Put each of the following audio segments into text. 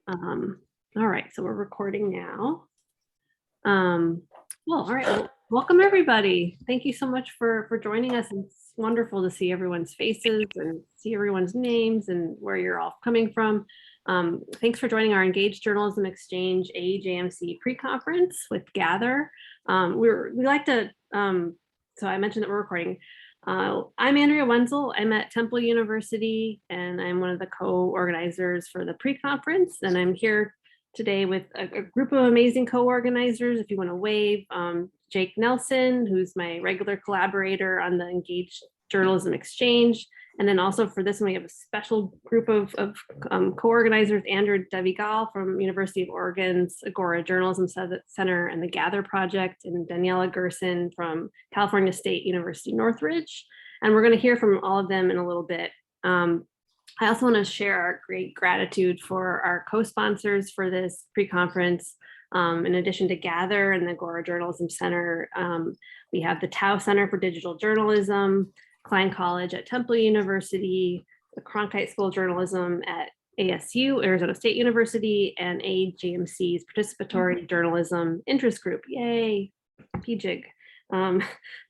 All right, so we're recording now. Well, all right, well, welcome everybody. Thank you so much for joining us. It's wonderful to see everyone's faces and see everyone's names and where you're all coming from. Thanks for joining our Engaged Journalism Exchange AEJMC pre-conference with Gather. We like to, so I mentioned that we're recording. I'm Andrea Wenzel. I'm at Temple University, and I'm one of the co-organizers for the pre-conference, and I'm here today with a group of amazing co-organizers. If you want to wave, Jake Nelson, who's my regular collaborator on the Engaged Journalism Exchange. And then also for this one, we have a special group of co-organizers, Andrew Devigal from University of Oregon's Agora Journalism Center and the Gather Project, and Daniela Gerson from California State University Northridge. And we're going to hear from all of them in a little bit. I also want to share our great gratitude for our co-sponsors for this pre-conference. In addition to Gather and the Agora Journalism Center, we have the Tao Center for Digital Journalism, Klein College at Temple University, the Cronkite School of Journalism at ASU, Arizona State University, and AEJMC's Participatory Journalism Interest Group. Yay, PJIG.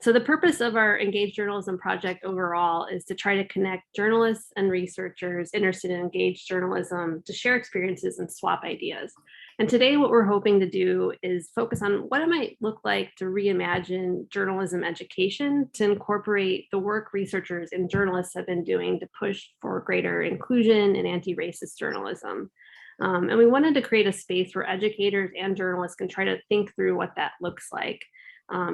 So the purpose of our Engaged Journalism project overall is to try to connect journalists and researchers interested in engaged journalism to share experiences and swap ideas. And today what we're hoping to do is focus on what it might look like to reimagine journalism education to incorporate the work researchers and journalists have been doing to push for greater inclusion in anti-racist journalism. And we wanted to create a space where educators and journalists can try to think through what that looks like.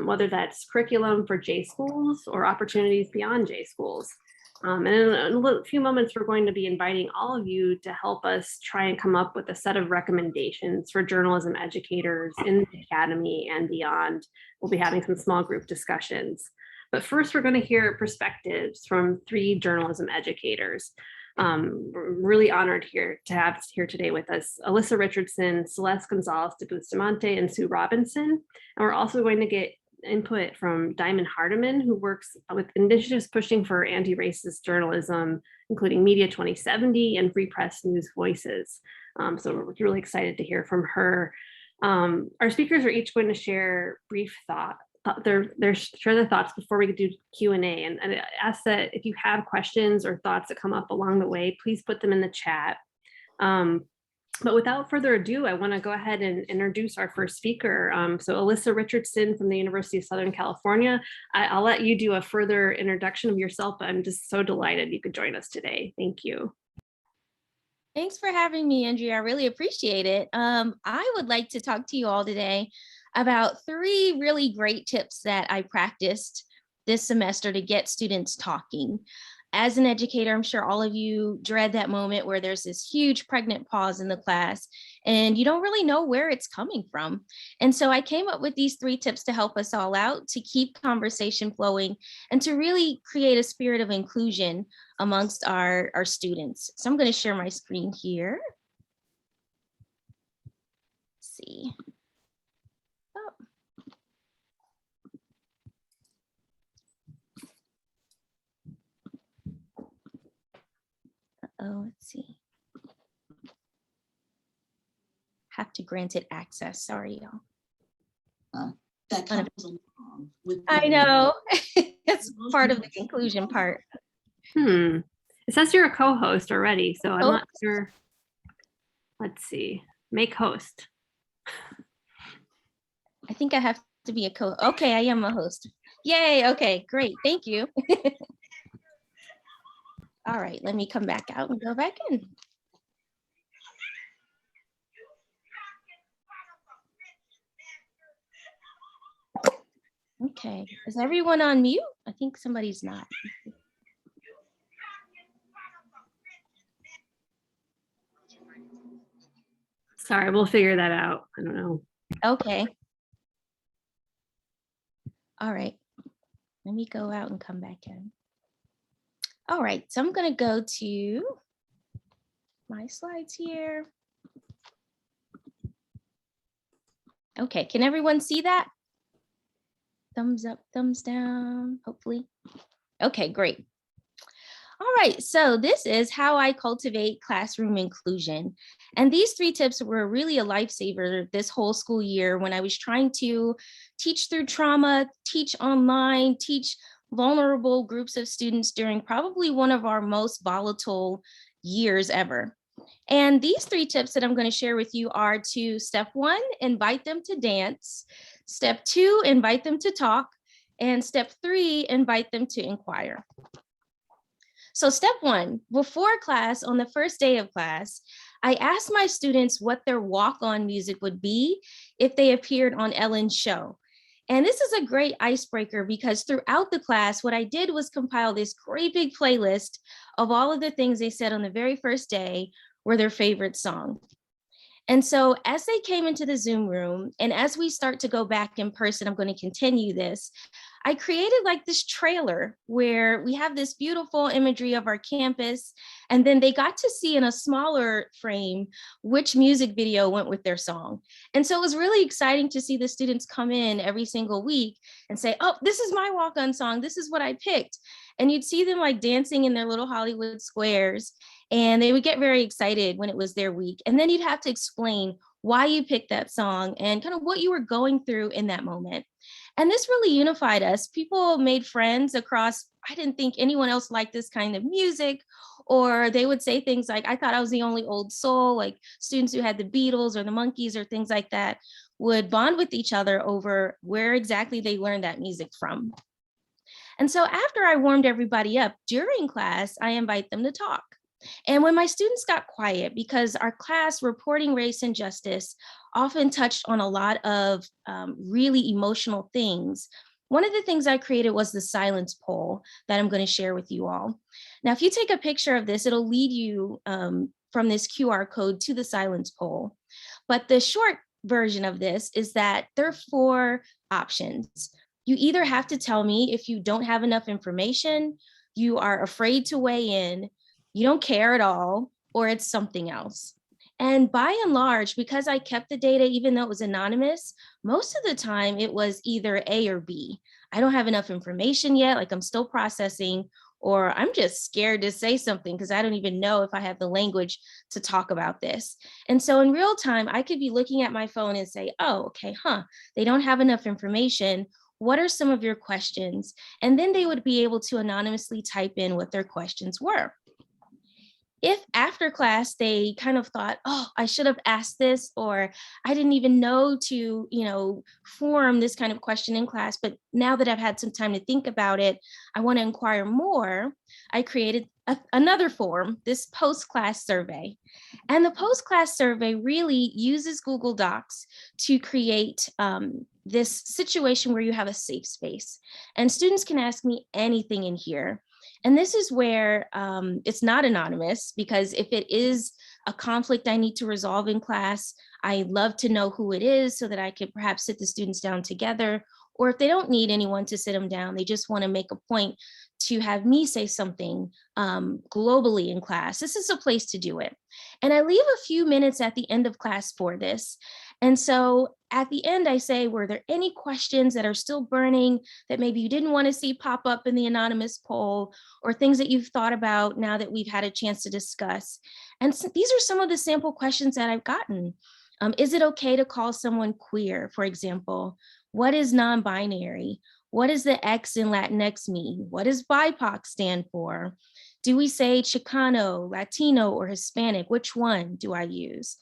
Whether that's curriculum for J schools or opportunities beyond J schools. And in a few moments, we're going to be inviting all of you to help us try and come up with a set of recommendations for journalism educators in the academy and beyond. We'll be having some small group discussions. But first, we're going to hear perspectives from 3 journalism educators. We're really honored to have here today with us Alyssa Richardson, Celeste Gonzalez de Bustamante, and Sue Robinson. And we're also going to get input from Diamond Hardiman, who works with initiatives pushing for anti-racist journalism, including Media 2070 and Free Press News Voices. So we're really excited to hear from her. Our speakers are each going to share brief thoughts. Share their thoughts before we do Q&A, and I ask that if you have questions or thoughts that come up along the way, please put them in the chat. But without further ado, I want to go ahead and introduce our first speaker. So Alyssa Richardson from the University of Southern California. I'll let you do a further introduction of yourself, but I'm just so delighted you could join us today. Thank you. Thanks for having me, Andrea. I really appreciate it. I would like to talk to you all today about 3 really great tips that I practiced this semester to get students talking. As an educator, I'm sure all of you dread that moment where there's this huge pregnant pause in the class and you don't really know where it's coming from. And so I came up with these 3 tips to help us all out, to keep conversation flowing and to really create a spirit of inclusion amongst our students. So I'm going to share my screen here. Let's see. Oh, let's see. Have to grant it access. Sorry, y'all. That comes along with. I know. That's part of the inclusion part. It says you're a co-host already, so I'm not sure. Let's see. Make host. I think I have to be a okay, I am a host. Yay. Okay, great. Thank you. All right, let me come back out and go back in. Okay, is everyone on mute? I think somebody's not. Sorry, we'll figure that out. I don't know. Okay. All right, let me go out and come back in. All right, so I'm going to go to my slides here. Okay, can everyone see that? Thumbs up, thumbs down, hopefully. Okay, great. All right, so this is how I cultivate classroom inclusion. And these 3 tips were really a lifesaver this whole school year when I was trying to teach through trauma, teach online, teach vulnerable groups of students during probably one of our most volatile years ever. And these 3 tips that I'm going to share with you are to step 1, invite them to dance. Step 2, invite them to talk. And step 3, invite them to inquire. So step 1, before class, on the first day of class, I asked my students what their walk-on music would be if they appeared on Ellen's show. And this is a great icebreaker because throughout the class, what I did was compile this great big playlist of all of the things they said on the very first day were their favorite song. And so as they came into the Zoom room, and as we start to go back in person, I'm going to continue this, I created like this trailer where we have this beautiful imagery of our campus, and then they got to see in a smaller frame which music video went with their song. And so it was really exciting to see the students come in every single week and say, oh, this is my walk-on song. This is what I picked. And you'd see them like dancing in their little Hollywood squares, and they would get very excited when it was their week. And then you'd have to explain why you picked that song and kind of what you were going through in that moment. And this really unified us. People made friends across, I didn't think anyone else liked this kind of music, or they would say things like, I thought I was the only old soul, like students who had the Beatles or the Monkees or things like that would bond with each other over where exactly they learned that music from. And so after I warmed everybody up during class, I invite them to talk. And when my students got quiet, because our class reporting race and justice often touched on a lot of really emotional things, one of the things I created was the silence poll that I'm going to share with you all. Now, if you take a picture of this, it'll lead you from this QR code to the silence poll. But the short version of this is that there are 4 options. You either have to tell me if you don't have enough information, you are afraid to weigh in, you don't care at all, or it's something else. And by and large, because I kept the data, even though it was anonymous, most of the time it was either A or B. I don't have enough information yet, like I'm still processing, or I'm just scared to say something because I don't even know if I have the language to talk about this. And so in real time, I could be looking at my phone and say, oh, okay, they don't have enough information. What are some of your questions? And then they would be able to anonymously type in what their questions were. If after class they kind of thought, oh, I should have asked this, or I didn't even know to, form this kind of question in class, but now that I've had some time to think about it, I want to inquire more, I created another form, this post-class survey. And the post-class survey really uses Google Docs to create this situation where you have a safe space. And students can ask me anything in here. And this is where it's not anonymous, because if it is a conflict I need to resolve in class, I love to know who it is so that I could perhaps sit the students down together. Or if they don't need anyone to sit them down, they just want to make a point to have me say something globally in class, this is a place to do it. And I leave a few minutes at the end of class for this. And so at the end, I say, were there any questions that are still burning that maybe you didn't want to see pop up in the anonymous poll, or things that you've thought about now that we've had a chance to discuss? And so these are some of the sample questions that I've gotten. Is it okay to call someone queer, for example? What is non-binary? What does the X in Latinx mean? What does BIPOC stand for? Do we say Chicano, Latino, or Hispanic? Which one do I use?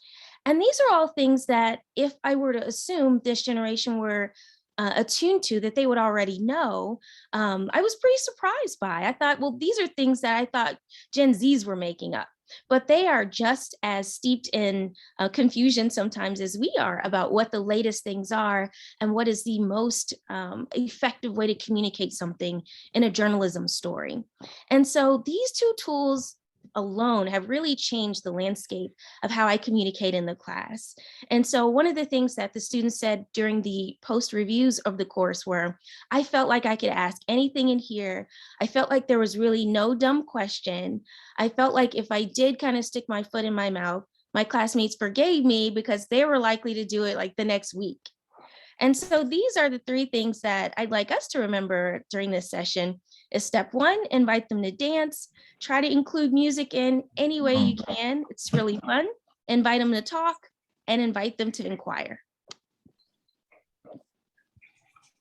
And these are all things that if I were to assume this generation were attuned to, that they would already know, I was pretty surprised by. I thought, well, these are things that I thought Gen Zs were making up, but they are just as steeped in confusion sometimes as we are about what the latest things are and what is the most effective way to communicate something in a journalism story. And so these 2 tools alone have really changed the landscape of how I communicate in the class. And so one of the things that the students said during the post reviews of the course were, I felt like I could ask anything in here. I felt like there was really no dumb question. I felt like if I did kind of stick my foot in my mouth, my classmates forgave me because they were likely to do it like the next week. And so these are the 3 things that I'd like us to remember during this session. is step one. Invite them to dance. Try to include music in any way you can. It's really fun. Invite them to talk and invite them to inquire.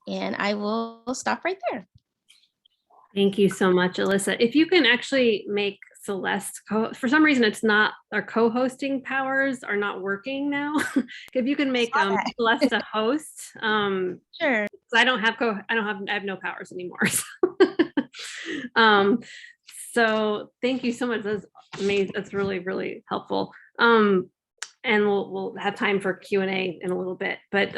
And I will stop right there. Thank you so much, Alyssa. If you can actually make Celeste, for some reason it's not, our co-hosting powers are not working now. If you can make Celeste a host. Sure. I have no powers anymore. So thank you so much. That's amazing. That's really, really helpful. And we'll have time for Q&A in a little bit. But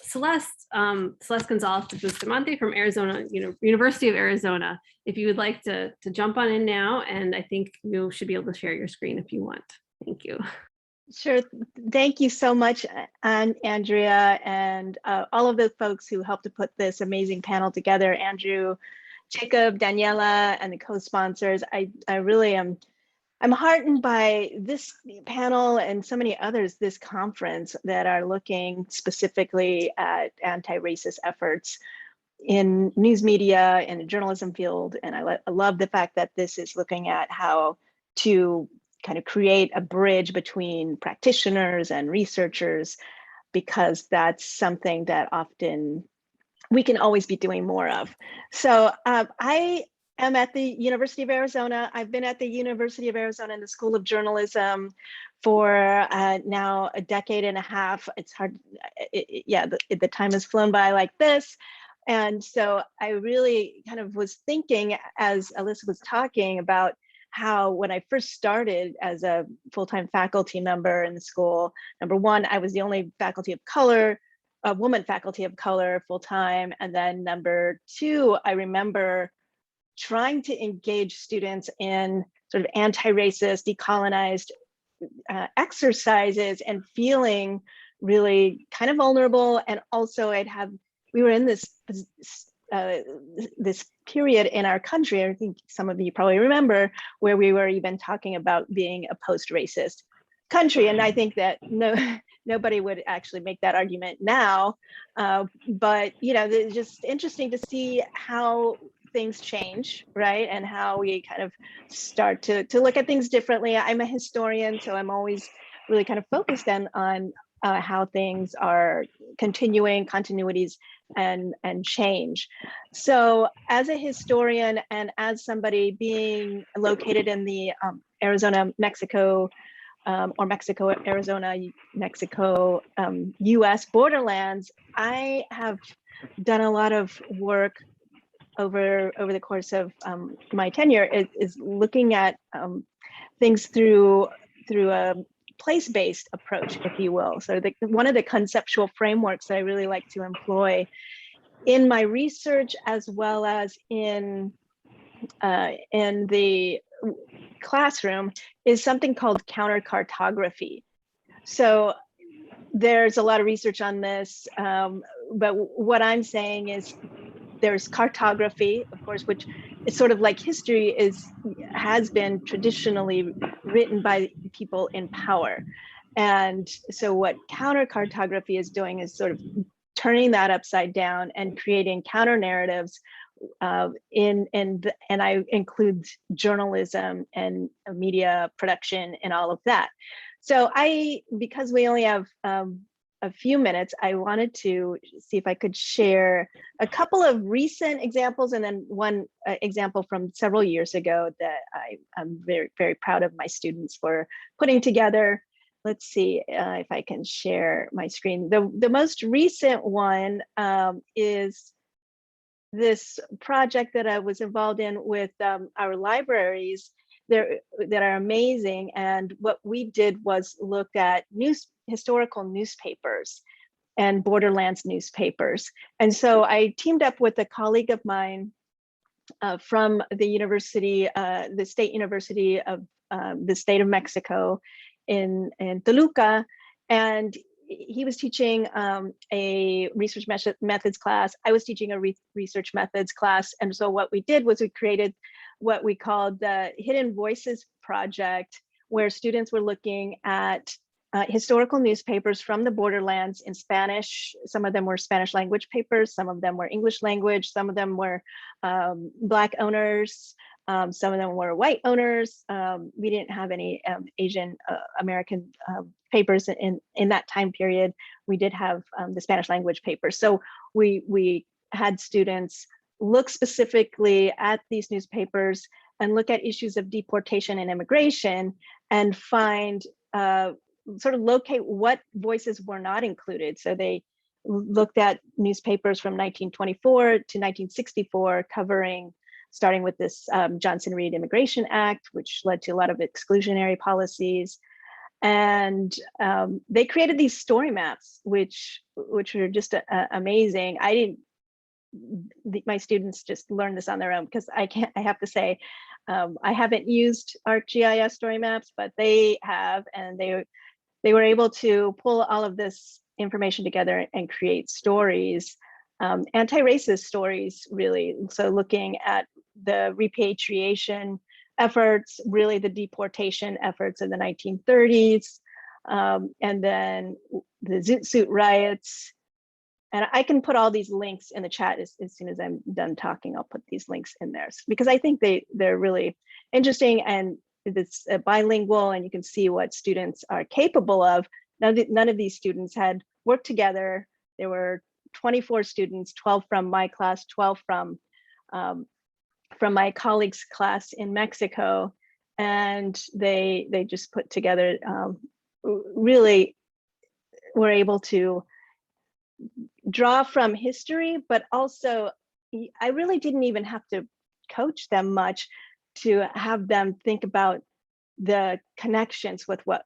Celeste Gonzalez de Bustamante from Arizona, University of Arizona, if you would like to jump on in now, and I think you should be able to share your screen if you want. Thank you. Sure. Thank you so much, Andrea, and all of the folks who helped to put this amazing panel together, Andrew, Jacob, Daniela, and the co-sponsors. I really am. I'm heartened by this panel and so many others this conference that are looking specifically at anti-racist efforts in news media and the journalism field. And I love the fact that this is looking at how to kind of create a bridge between practitioners and researchers, because that's something that often we can always be doing more of. So I am at the University of Arizona. I've been at the University of Arizona in the School of Journalism for now a decade and a half. It's hard, the time has flown by like this. And so I really kind of was thinking, as Alyssa was talking about, how when I first started as a full-time faculty member in the school, number one, I was the only faculty of color, a woman faculty of color full-time. And then number two, I remember trying to engage students in sort of anti-racist, decolonized exercises and feeling really kind of vulnerable. And also we were in this period in our country, I think some of you probably remember, where we were even talking about being a post-racist country. And I think that nobody would actually make that argument now. But it's just interesting to see how things change, right? And how we kind of start to look at things differently. I'm a historian, so I'm always really kind of focused on how things are continuities and change. So as a historian and as somebody being located in the Arizona, Mexico, or Mexico, Arizona, Mexico, US borderlands, I have done a lot of work over the course of my tenure is looking at things through a place-based approach, if you will. So one of the conceptual frameworks that I really like to employ in my research, as well as in the classroom, is something called countercartography. So there's a lot of research on this, but what I'm saying is there's cartography, of course, which is sort of like history has been traditionally written by people in power. And so what countercartography is doing is sort of turning that upside down and creating counter narratives and I include journalism and media production and all of that. So because we only have a few minutes, I wanted to see if I could share a couple of recent examples and then one example from several years ago that I'm very, very proud of my students for putting together. Let's see if I can share my screen. The most recent one is this project that I was involved in with our libraries that are amazing. And what we did was look at historical newspapers and borderlands newspapers. And so I teamed up with a colleague of mine from the university, the State University of the state of Mexico in Toluca. And he was teaching a research methods class. I was teaching a research methods class. And so what we did was we created what we called the Hidden Voices Project, where students were looking at historical newspapers from the borderlands in Spanish. Some of them were Spanish language papers, some of them were English language, some of them were Black owners, some of them were white owners. We didn't have any Asian American papers in that time period. We did have the Spanish language papers. So we had students look specifically at these newspapers and look at issues of deportation and immigration and find, sort of locate what voices were not included. So they looked at newspapers from 1924 to 1964 covering, starting with this Johnson-Reed Immigration Act, which led to a lot of exclusionary policies. And they created these story maps, which were just amazing. My students just learned this on their own because I have to say, I haven't used ArcGIS story maps, but they have, and they were able to pull all of this information together and create stories, anti-racist stories, really. So looking at the repatriation efforts, really the deportation efforts in the 1930s, and then the Zoot Suit riots. And I can put all these links in the chat as soon as I'm done talking. I'll put these links in there because I think they're really interesting, and it's bilingual, and you can see what students are capable of. None of these students had worked together. There were 24 students, 12 from my class, 12 from my colleague's class in Mexico, and they just put together, really were able to draw from history, but also I really didn't even have to coach them much to have them think about the connections with what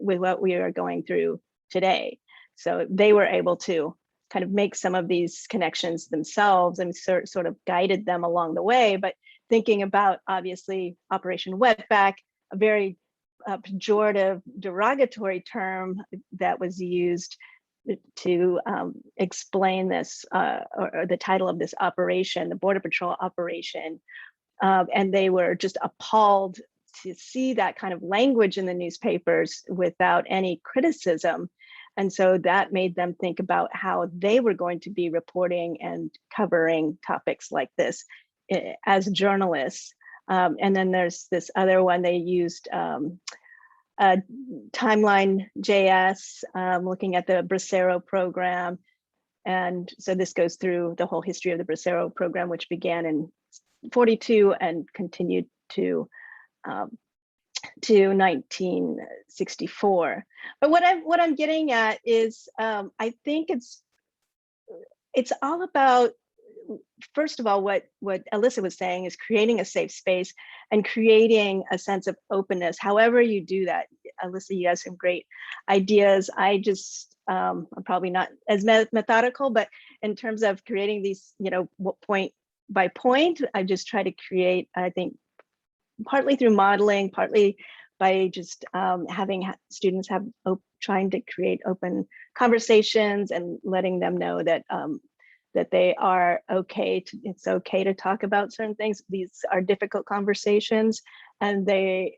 we are going through today. So they were able to kind of make some of these connections themselves and sort of guided them along the way. But thinking about, obviously, Operation Wetback, a very pejorative, derogatory term that was used to explain this, or the title of this operation, the Border Patrol operation. And they were just appalled to see that kind of language in the newspapers without any criticism. And so that made them think about how they were going to be reporting and covering topics like this as journalists. And then there's this other one they used, Timeline JS, looking at the Bracero program. And so this goes through the whole history of the Bracero program, which began in 42 and continued to 1964. But what I'm getting at is, I think it's all about, first of all, what Alyssa was saying is creating a safe space and creating a sense of openness. However you do that, Alyssa, you have some great ideas. I just, I'm probably not as methodical, but in terms of creating these, point by point, I just try to create, I think, partly through modeling, partly by just having students trying to create open conversations and letting them know that that they are okay it's okay to talk about certain things. These are difficult conversations, and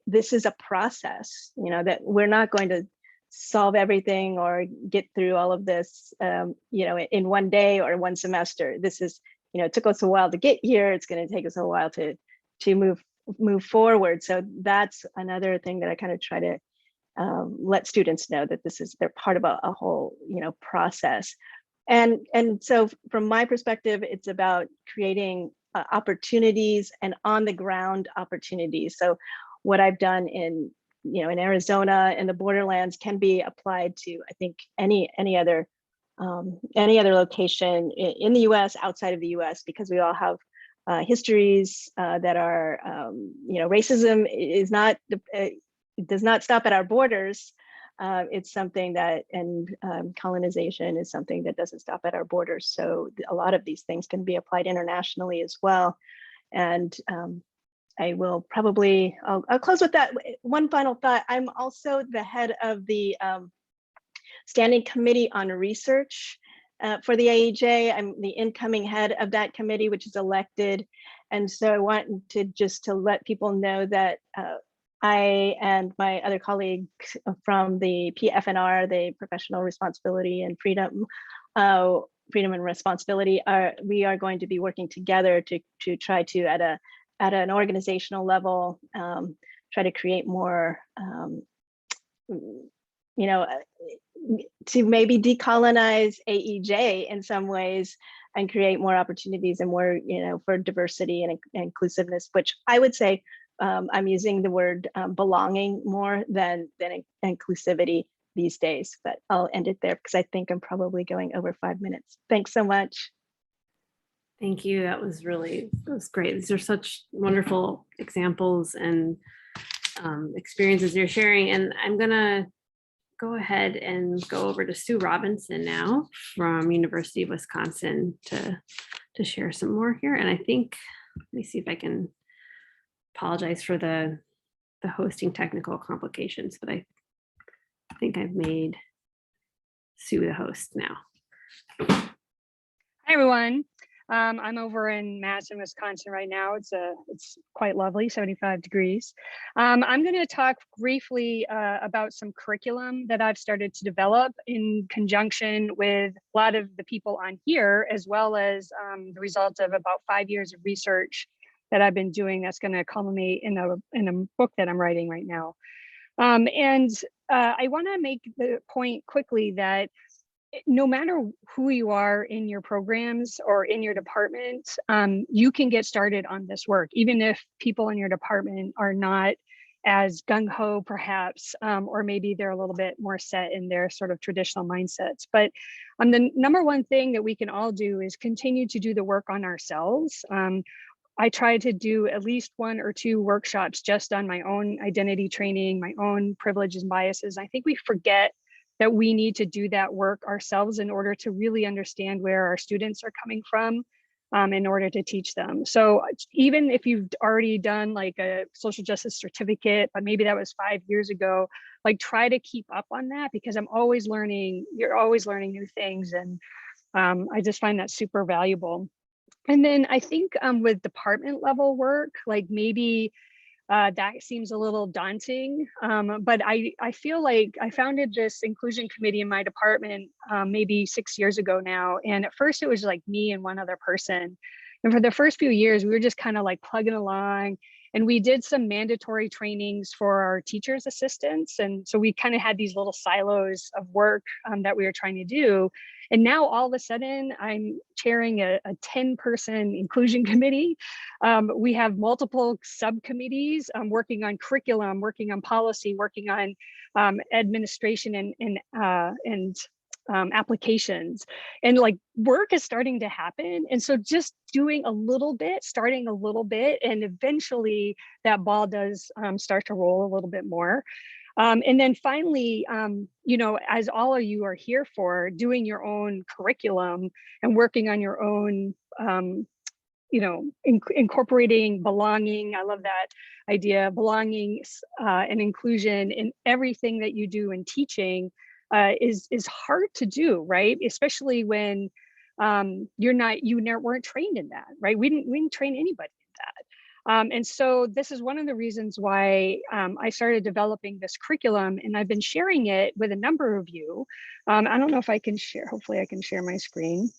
this is a process, that we're not going to solve everything or get through all of this, in one day or one semester. This is, it took us a while to get here. It's going to take us a while to move forward. So that's another thing that I kind of try to let students know, that they're part of a whole, process. And so from my perspective, it's about creating opportunities and on the ground opportunities. So what I've done in Arizona and the borderlands can be applied to, I think, any other location in the US, outside of the US, because we all have histories that are, racism does not stop at our borders. It's something that, and colonization is something that doesn't stop at our borders. So a lot of these things can be applied internationally as well. And I will probably, I'll close with that. One final thought. I'm also the head of the Standing Committee on Research for the AEJ. I'm the incoming head of that committee, which is elected. And so I want to let people know that I and my other colleagues from the PFNR, the Professional Responsibility and Freedom, Freedom and Responsibility, we are going to be working together to try to at an organizational level try to create more, to maybe decolonize AEJ in some ways and create more opportunities and more, for diversity and inclusiveness, which I would say I'm using the word belonging more than inclusivity these days, but I'll end it there because I think I'm probably going over 5 minutes. Thanks so much. Thank you. That was great. These are such wonderful examples and experiences you're sharing. And I'm gonna go ahead and go over to Sue Robinson now from University of Wisconsin to share some more here. And I think, let me see if I can apologize for the hosting technical complications, but I think I've made Sue the host now. Hi, everyone. I'm over in Madison, Wisconsin right now. It's quite lovely, 75 degrees. I'm going to talk briefly about some curriculum that I've started to develop in conjunction with a lot of the people on here, as well as the result of about 5 years of research that I've been doing that's going to culminate in a book that I'm writing right now. I want to make the point quickly that no matter who you are in your programs or in your department, you can get started on this work, even if people in your department are not as gung-ho perhaps, or maybe they're a little bit more set in their sort of traditional mindsets. But the number one thing that we can all do is continue to do the work on ourselves. I try to do at least 1 or 2 workshops just on my own identity training, my own privileges and biases. I think we forget that we need to do that work ourselves in order to really understand where our students are coming from in order to teach them. So even if you've already done like a social justice certificate, but maybe that was 5 years ago, like try to keep up on that, because I'm always learning, you're always learning new things. And I just find that super valuable. And then I think with department level work, like maybe that seems a little daunting, but I feel like I founded this inclusion committee in my department maybe 6 years ago now. And at first it was like me and one other person. And for the first few years, we were just kind of like plugging along. And we did some mandatory trainings for our teachers' assistants. And so we kind of had these little silos of work that we were trying to do. And now all of a sudden I'm chairing a 10-person inclusion committee. We have multiple subcommittees working on curriculum, working on policy, working on administration and applications, and like work is starting to happen. And so just doing a little bit, starting a little bit, and eventually that ball does start to roll a little bit more. And then finally, as all of you are here for, doing your own curriculum and working on your own, incorporating belonging. I love that idea, belonging and inclusion in everything that you do in teaching is hard to do, right? Especially when you weren't trained in that, right? We didn't train anybody in that. And so this is one of the reasons why I started developing this curriculum, and I've been sharing it with a number of you. I don't know if I can share, hopefully I can share my screen.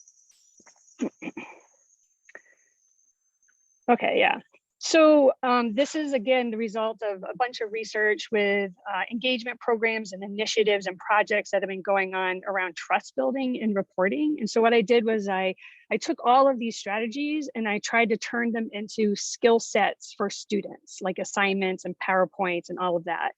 Okay, yeah. So this is, again, the result of a bunch of research with engagement programs and initiatives and projects that have been going on around trust building and reporting. And so what I did was I took all of these strategies and I tried to turn them into skill sets for students, like assignments and PowerPoints and all of that.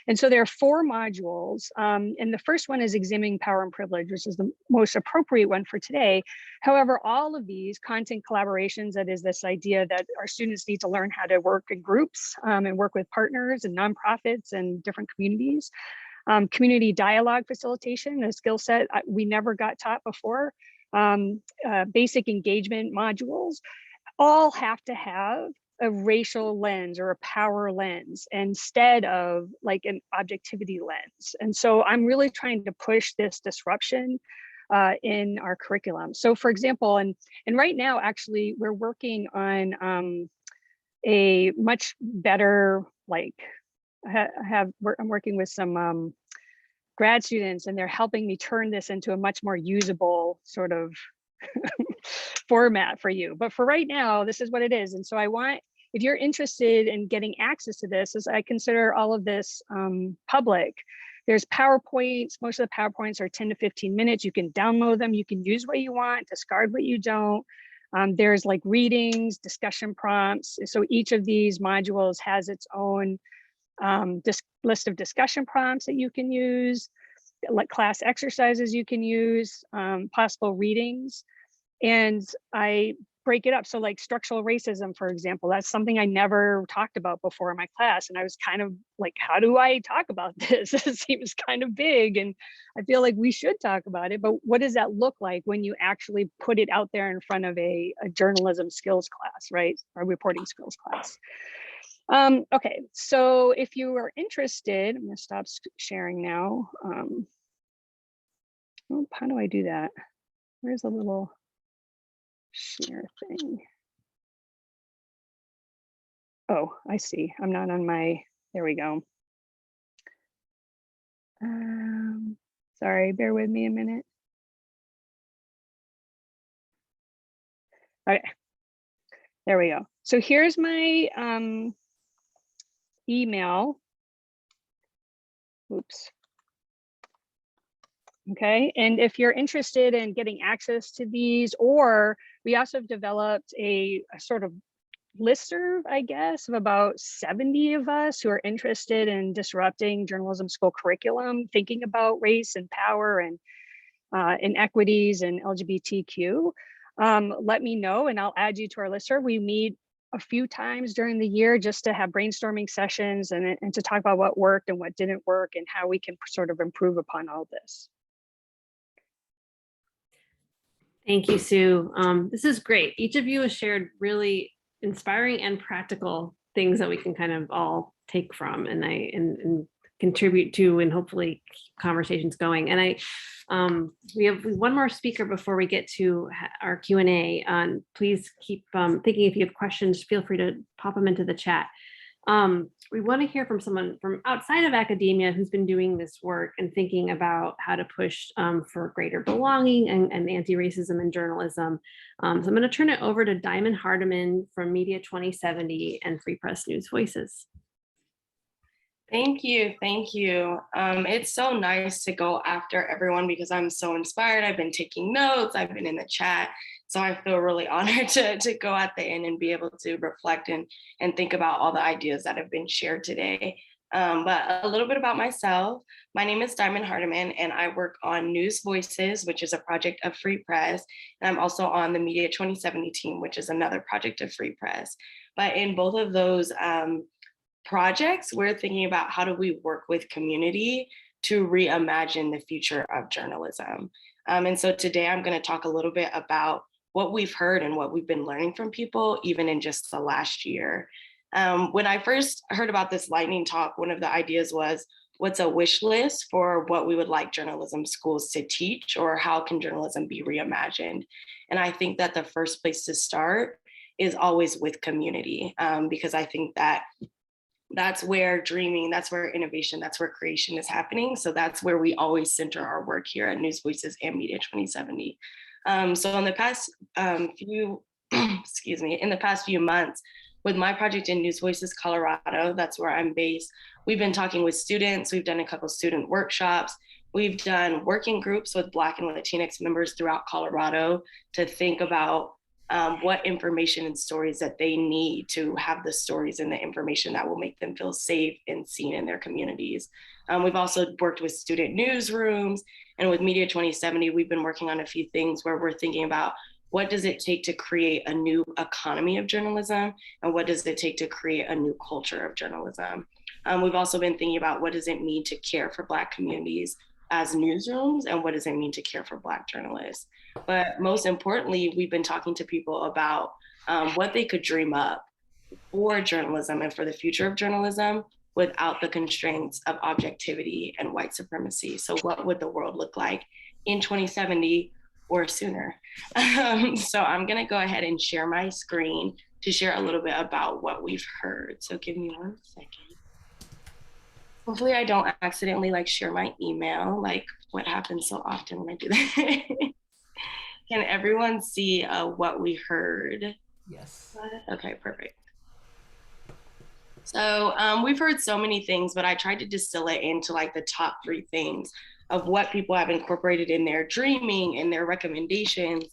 And so there are 4 modules. And the first one is examining power and privilege, which is the most appropriate one for today. However, all of these content collaborations, that is this idea that our students need to learn how to work in groups and work with partners and nonprofits and different communities. Community dialogue facilitation, a skill set we never got taught before. Basic engagement modules all have to have a racial lens or a power lens instead of like an objectivity lens. And so I'm really trying to push this disruption in our curriculum. So for example, and right now, actually, we're working on a much better, like I'm working with some grad students, and they're helping me turn this into a much more usable sort of format for you. But for right now, this is what it is. And so if you're interested in getting access to this, as I consider all of this public, there's PowerPoints. Most of the PowerPoints are 10 to 15 minutes. You can download them. You can use what you want, discard what you don't. There's like readings, discussion prompts. So each of these modules has its own list of discussion prompts that you can use, like class exercises you can use, possible readings. And I break it up. So like structural racism, for example, that's something I never talked about before in my class. And I was kind of like, how do I talk about this? It seems kind of big. And I feel like we should talk about it, but what does that look like when you actually put it out there in front of a journalism skills class, right? Or reporting skills class. Okay, so if you are interested, I'm gonna stop sharing now. How do I do that? Where's the little share thing? Oh, I see. I'm not on my, there we go. Sorry, bear with me a minute. Okay, there we go. So here's my email. Oops. Okay, and if you're interested in getting access to these, or we also have developed a sort of listserv, I guess, of about 70 of us who are interested in disrupting journalism school curriculum, thinking about race and power and inequities and LGBTQ. Let me know and I'll add you to our listserv. We meet a few times during the year just to have brainstorming sessions and to talk about what worked and what didn't work and how we can sort of improve upon all this. Thank you, Sue. This is great. Each of you has shared really inspiring and practical things that we can kind of all take from and contribute to, and hopefully keep conversations going. And we have one more speaker before we get to our Q&A. Please keep thinking. If you have questions, feel free to pop them into the chat. We want to hear from someone from outside of academia who's been doing this work and thinking about how to push for greater belonging and anti-racism in journalism. So I'm going to turn it over to Diamond Hardiman from Media 2070 and Free Press News Voices. Thank you. Thank you. It's so nice to go after everyone because I'm so inspired. I've been taking notes. I've been in the chat. So I feel really honored to go at the end and be able to reflect and think about all the ideas that have been shared today. But a little bit about myself. My name is Diamond Hardiman, and I work on News Voices, which is a project of Free Press. And I'm also on the Media 2070 team, which is another project of Free Press. But in both of those projects, we're thinking about how do we work with community to reimagine the future of journalism. And so today I'm going to talk a little bit about what we've heard and what we've been learning from people, even in just the last year. When I first heard about this lightning talk, one of the ideas was, what's a wish list for what we would like journalism schools to teach, or how can journalism be reimagined? And I think that the first place to start is always with community, because I think that that's where dreaming, that's where innovation, that's where creation is happening. So that's where we always center our work here at News Voices and Media 2070. So in the past few months, with my project in News Voices Colorado, that's where I'm based, we've been talking with students. We've done a couple of student workshops. We've done working groups with Black and Latinx members throughout Colorado to think about what information and stories that they need to have the stories and the information that will make them feel safe and seen in their communities. We've also worked with student newsrooms, and with Media 2070, we've been working on a few things where we're thinking about what does it take to create a new economy of journalism, and what does it take to create a new culture of journalism. We've also been thinking about what does it mean to care for Black communities as newsrooms, and what does it mean to care for Black journalists. But most importantly, we've been talking to people about what they could dream up for journalism and for the future of journalism without the constraints of objectivity and white supremacy. So what would the world look like in 2070 or sooner? So I'm gonna go ahead and share my screen to share a little bit about what we've heard. So give me 1 second. Hopefully I don't accidentally like share my email, like what happens so often when I do that. Can everyone see what we heard? Yes. Okay, perfect. So we've heard so many things, but I tried to distill it into like the top 3 things of what people have incorporated in their dreaming and their recommendations,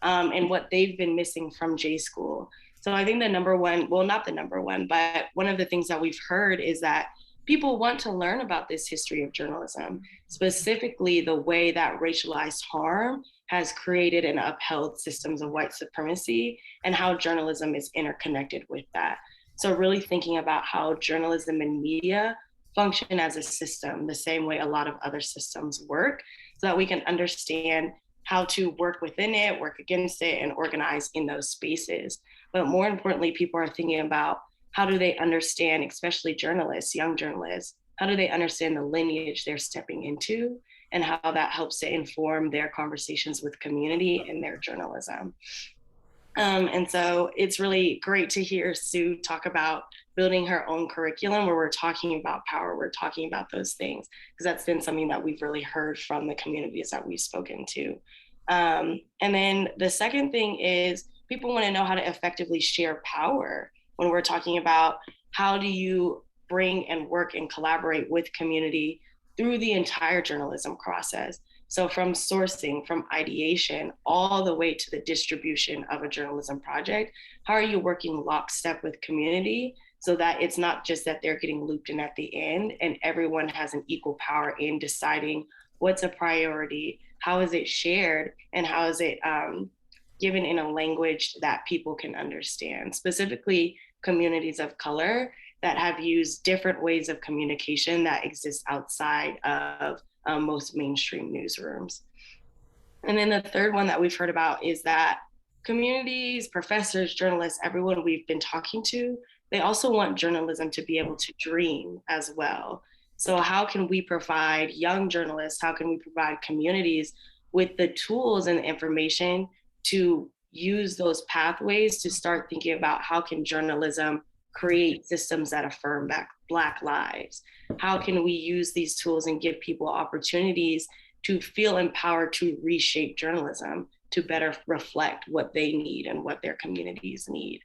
and what they've been missing from J School. So I think the number one, well, not the number one, but one of the things that we've heard is that people want to learn about this history of journalism, specifically the way that racialized harm has created and upheld systems of white supremacy and how journalism is interconnected with that. So really thinking about how journalism and media function as a system, the same way a lot of other systems work, so that we can understand how to work within it, work against it, and organize in those spaces. But more importantly, people are thinking about how do they understand, especially journalists, young journalists, how do they understand the lineage they're stepping into and how that helps to inform their conversations with community and their journalism. And so it's really great to hear Sue talk about building her own curriculum where we're talking about power, we're talking about those things, because that's been something that we've really heard from the communities that we've spoken to. And then the second thing is people want to know how to effectively share power when we're talking about how do you bring and work and collaborate with community through the entire journalism process. So from sourcing, from ideation, all the way to the distribution of a journalism project, how are you working lockstep with community so that it's not just that they're getting looped in at the end and everyone has an equal power in deciding what's a priority, how is it shared, and how is it given in a language that people can understand, specifically communities of color that have used different ways of communication that exist outside of most mainstream newsrooms. And then the third one that we've heard about is that communities, professors, journalists, everyone we've been talking to, they also want journalism to be able to dream as well. So how can we provide young journalists, how can we provide communities with the tools and the information to use those pathways to start thinking about how can journalism create systems that affirm Black lives? How can we use these tools and give people opportunities to feel empowered to reshape journalism to better reflect what they need and what their communities need?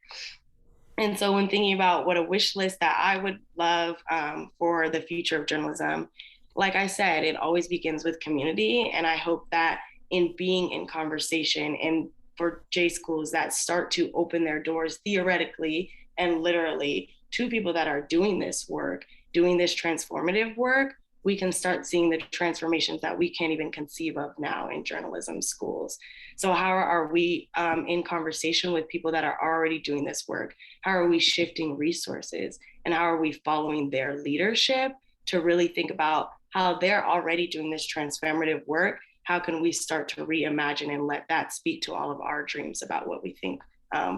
And so when thinking about what a wish list that I would love for the future of journalism, like I said, it always begins with community. And I hope that in being in conversation and for J schools that start to open their doors theoretically and literally to people that are doing this work, doing this transformative work, we can start seeing the transformations that we can't even conceive of now in journalism schools. So how are we in conversation with people that are already doing this work? How are we shifting resources? And how are we following their leadership to really think about how they're already doing this transformative work? How can we start to reimagine and let that speak to all of our dreams about what we think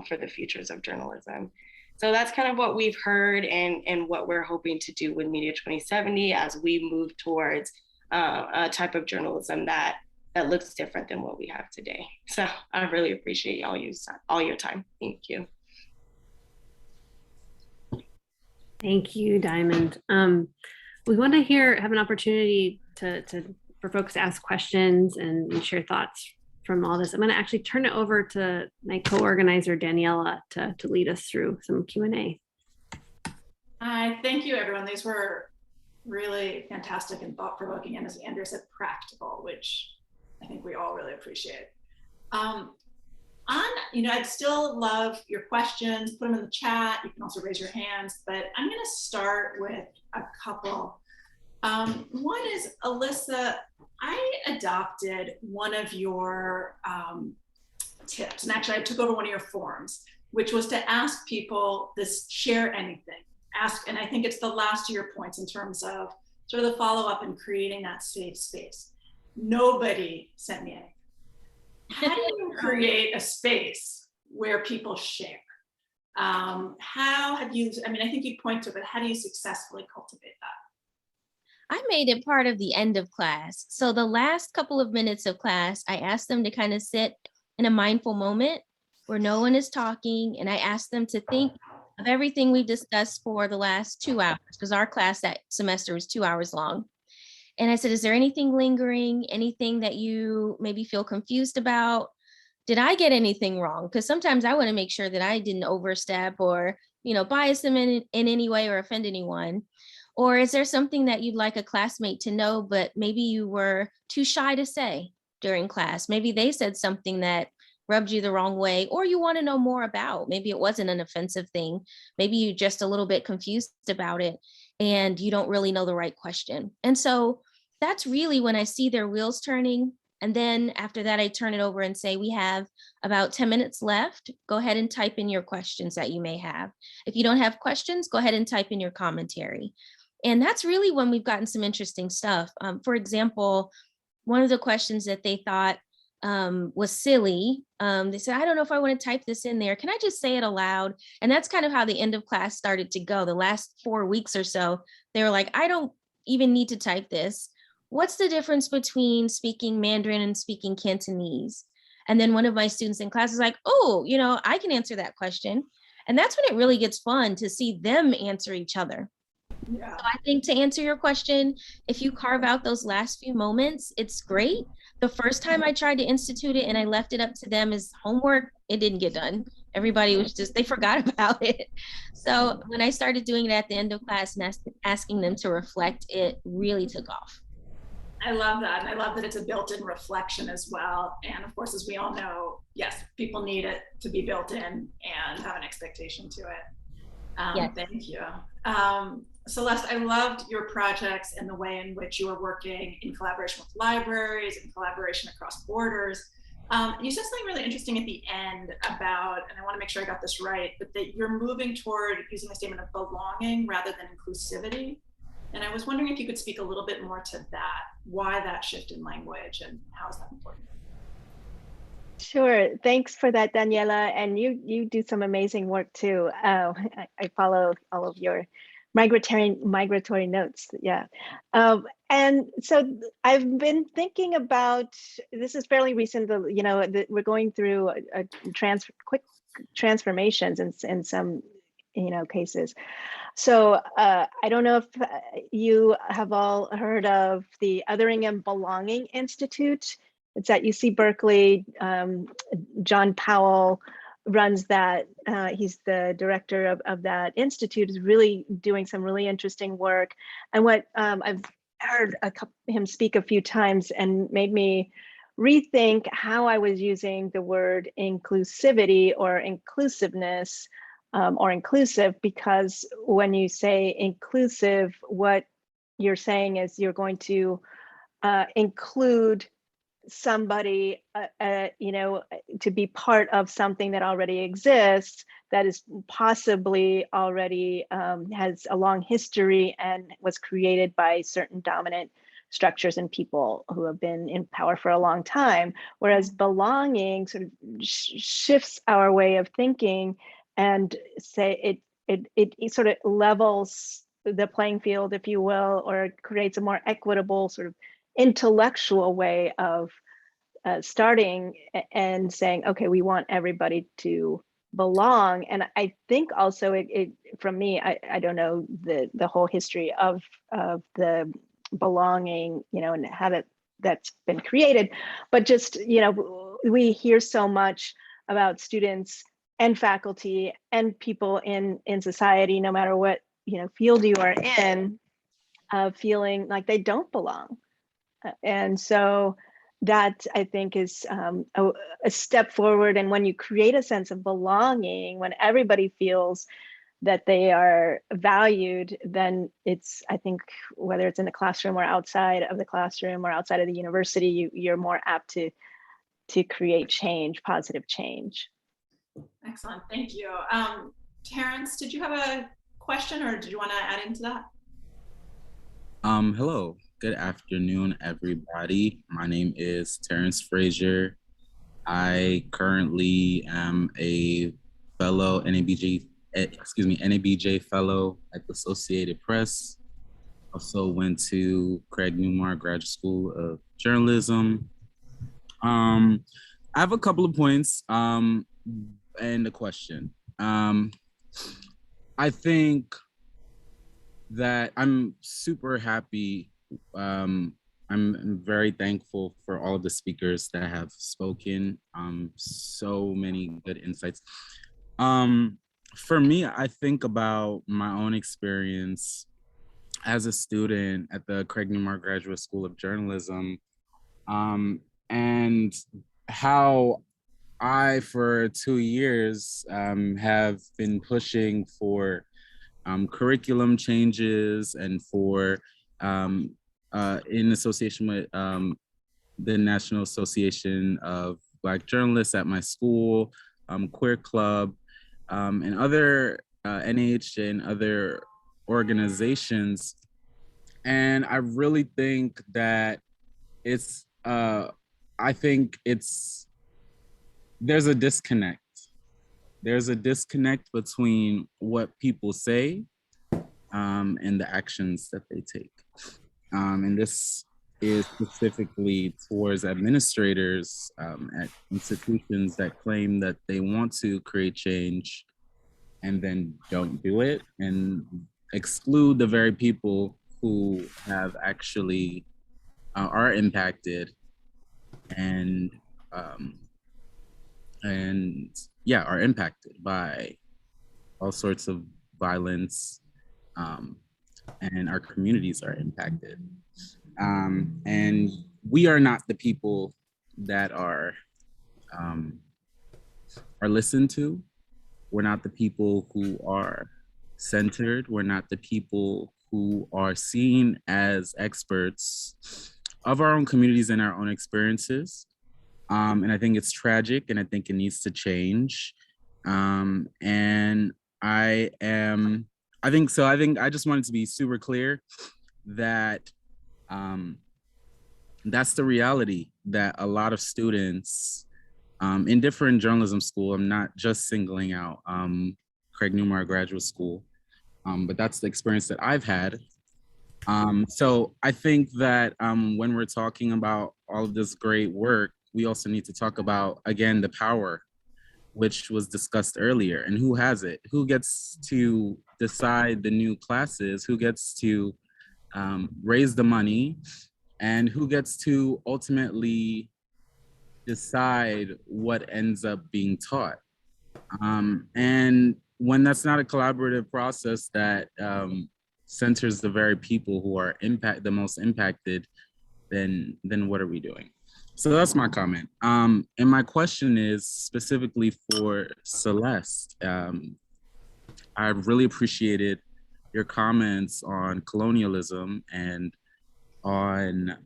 for the futures of journalism? So that's kind of what we've heard and what we're hoping to do with Media 2070 as we move towards a type of journalism that looks different than what we have today. So I really appreciate all your time. Thank you. Thank you, Diamond. We want to have an opportunity for folks to ask questions and share thoughts from all this. I'm going to actually turn it over to my co-organizer, Daniela, to lead us through some Q&A. Hi, thank you, everyone. These were really fantastic and thought-provoking, and as Andrea said, practical, which I think we all really appreciate. I'd still love your questions, put them in the chat. You can also raise your hands, but I'm going to start with a couple. One is, Alyssa, I adopted one of your tips, and actually I took over one of your forms, which was to ask people this, share anything. Ask, and I think it's the last of your points in terms of sort of the follow-up and creating that safe space. Nobody sent me anything. How do you create a space where people share? How have you, I think you point to it, but how do you successfully cultivate that? I made it part of the end of class. So the last couple of minutes of class, I asked them to kind of sit in a mindful moment where no one is talking. And I asked them to think of everything we discussed for the last 2 hours, because our class that semester was 2 hours long. And I said, is there anything lingering, anything that you maybe feel confused about? Did I get anything wrong? Because sometimes I want to make sure that I didn't overstep or, bias them in any way or offend anyone. Or is there something that you'd like a classmate to know, but maybe you were too shy to say during class? Maybe they said something that rubbed you the wrong way, or you want to know more about. Maybe it wasn't an offensive thing. Maybe you just a little bit confused about it and you don't really know the right question. And so that's really when I see their wheels turning. And then after that, I turn it over and say, we have about 10 minutes left. Go ahead and type in your questions that you may have. If you don't have questions, go ahead and type in your commentary. And that's really when we've gotten some interesting stuff. For example, one of the questions that they thought was silly. They said, I don't know if I want to type this in there. Can I just say it aloud? And that's kind of how the end of class started to go. The last 4 weeks or so, they were like, I don't even need to type this. What's the difference between speaking Mandarin and speaking Cantonese? And then one of my students in class is like, oh, I can answer that question. And that's when it really gets fun to see them answer each other. Yeah. So I think to answer your question, if you carve out those last few moments, it's great. The first time I tried to institute it and I left it up to them as homework, it didn't get done. Everybody was they forgot about it. So when I started doing it at the end of class and asking them to reflect, it really took off. I love that. And I love that it's a built-in reflection as well. And of course, as we all know, yes, people need it to be built in and have an expectation to it. Yes. Thank you. Celeste, I loved your projects and the way in which you are working in collaboration with libraries and collaboration across borders. You said something really interesting at the end about, and I want to make sure I got this right, but that you're moving toward using a statement of belonging rather than inclusivity. And I was wondering if you could speak a little bit more to that, why that shift in language and how is that important? Sure. Thanks for that, Daniela. And you do some amazing work too. I follow all of your migratory notes. Yeah. And so I've been thinking about, this is fairly recent, we're going through quick transformations in some cases. So I don't know if you have all heard of the Othering and Belonging Institute. It's at UC Berkeley. John Powell runs that. He's the director of that institute, is really doing some really interesting work. And what I've heard him speak a few times and made me rethink how I was using the word inclusivity or inclusiveness or inclusive, because when you say inclusive, what you're saying is you're going to include somebody, to be part of something that already exists, that is possibly already has a long history and was created by certain dominant structures and people who have been in power for a long time. Whereas belonging sort of shifts our way of thinking and say it sort of levels the playing field, if you will, or creates a more equitable sort of intellectual way of starting and saying, okay, we want everybody to belong. And I think also it from me, I don't know the whole history of the belonging, and how that's been created, but just, we hear so much about students and faculty and people in society, no matter what field you are in, feeling like they don't belong. And so that, I think, is a step forward. And when you create a sense of belonging, when everybody feels that they are valued, then it's, I think, whether it's in the classroom or outside of the classroom or outside of the university, you're more apt to create change, positive change. Excellent, thank you. Terrence, did you have a question or did you want to add into that? Hello, good afternoon, everybody. My name is Terrence Frazier. I currently am a fellow NABJ fellow at the Associated Press. Also went to Craig Newmark Graduate School of Journalism. I have a couple of points and a question. I think that I'm super happy. I'm very thankful for all of the speakers that have spoken. So many good insights. For me, I think about my own experience as a student at the Craig Newmark Graduate School of Journalism, and how I, for 2 years, have been pushing for curriculum changes and for, in association with the National Association of Black Journalists at my school, Queer Club, and other NAHJ and other organizations. And I really think that it's, I think it's, there's a disconnect. There's a disconnect between what people say and the actions that they take. And this is specifically towards administrators at institutions that claim that they want to create change and then don't do it, and exclude the very people who have actually are impacted and yeah, are impacted by all sorts of violence, and our communities are impacted. And we are not the people that are listened to. We're not the people who are centered. We're not the people who are seen as experts of our own communities and our own experiences. And I think it's tragic, and I think it needs to change. And I think I just wanted to be super clear that that's the reality that a lot of students in different journalism school, I'm not just singling out Craig Newmark Graduate School, but that's the experience that I've had. So I think that when we're talking about all of this great work, we also need to talk about, again, the power, which was discussed earlier, and who has it, who gets to decide the new classes, who gets to raise the money, and who gets to ultimately decide what ends up being taught. And when that's not a collaborative process that centers the very people who are the most impacted, then what are we doing? So that's my comment. And my question is specifically for Celeste. I really appreciated your comments on colonialism and on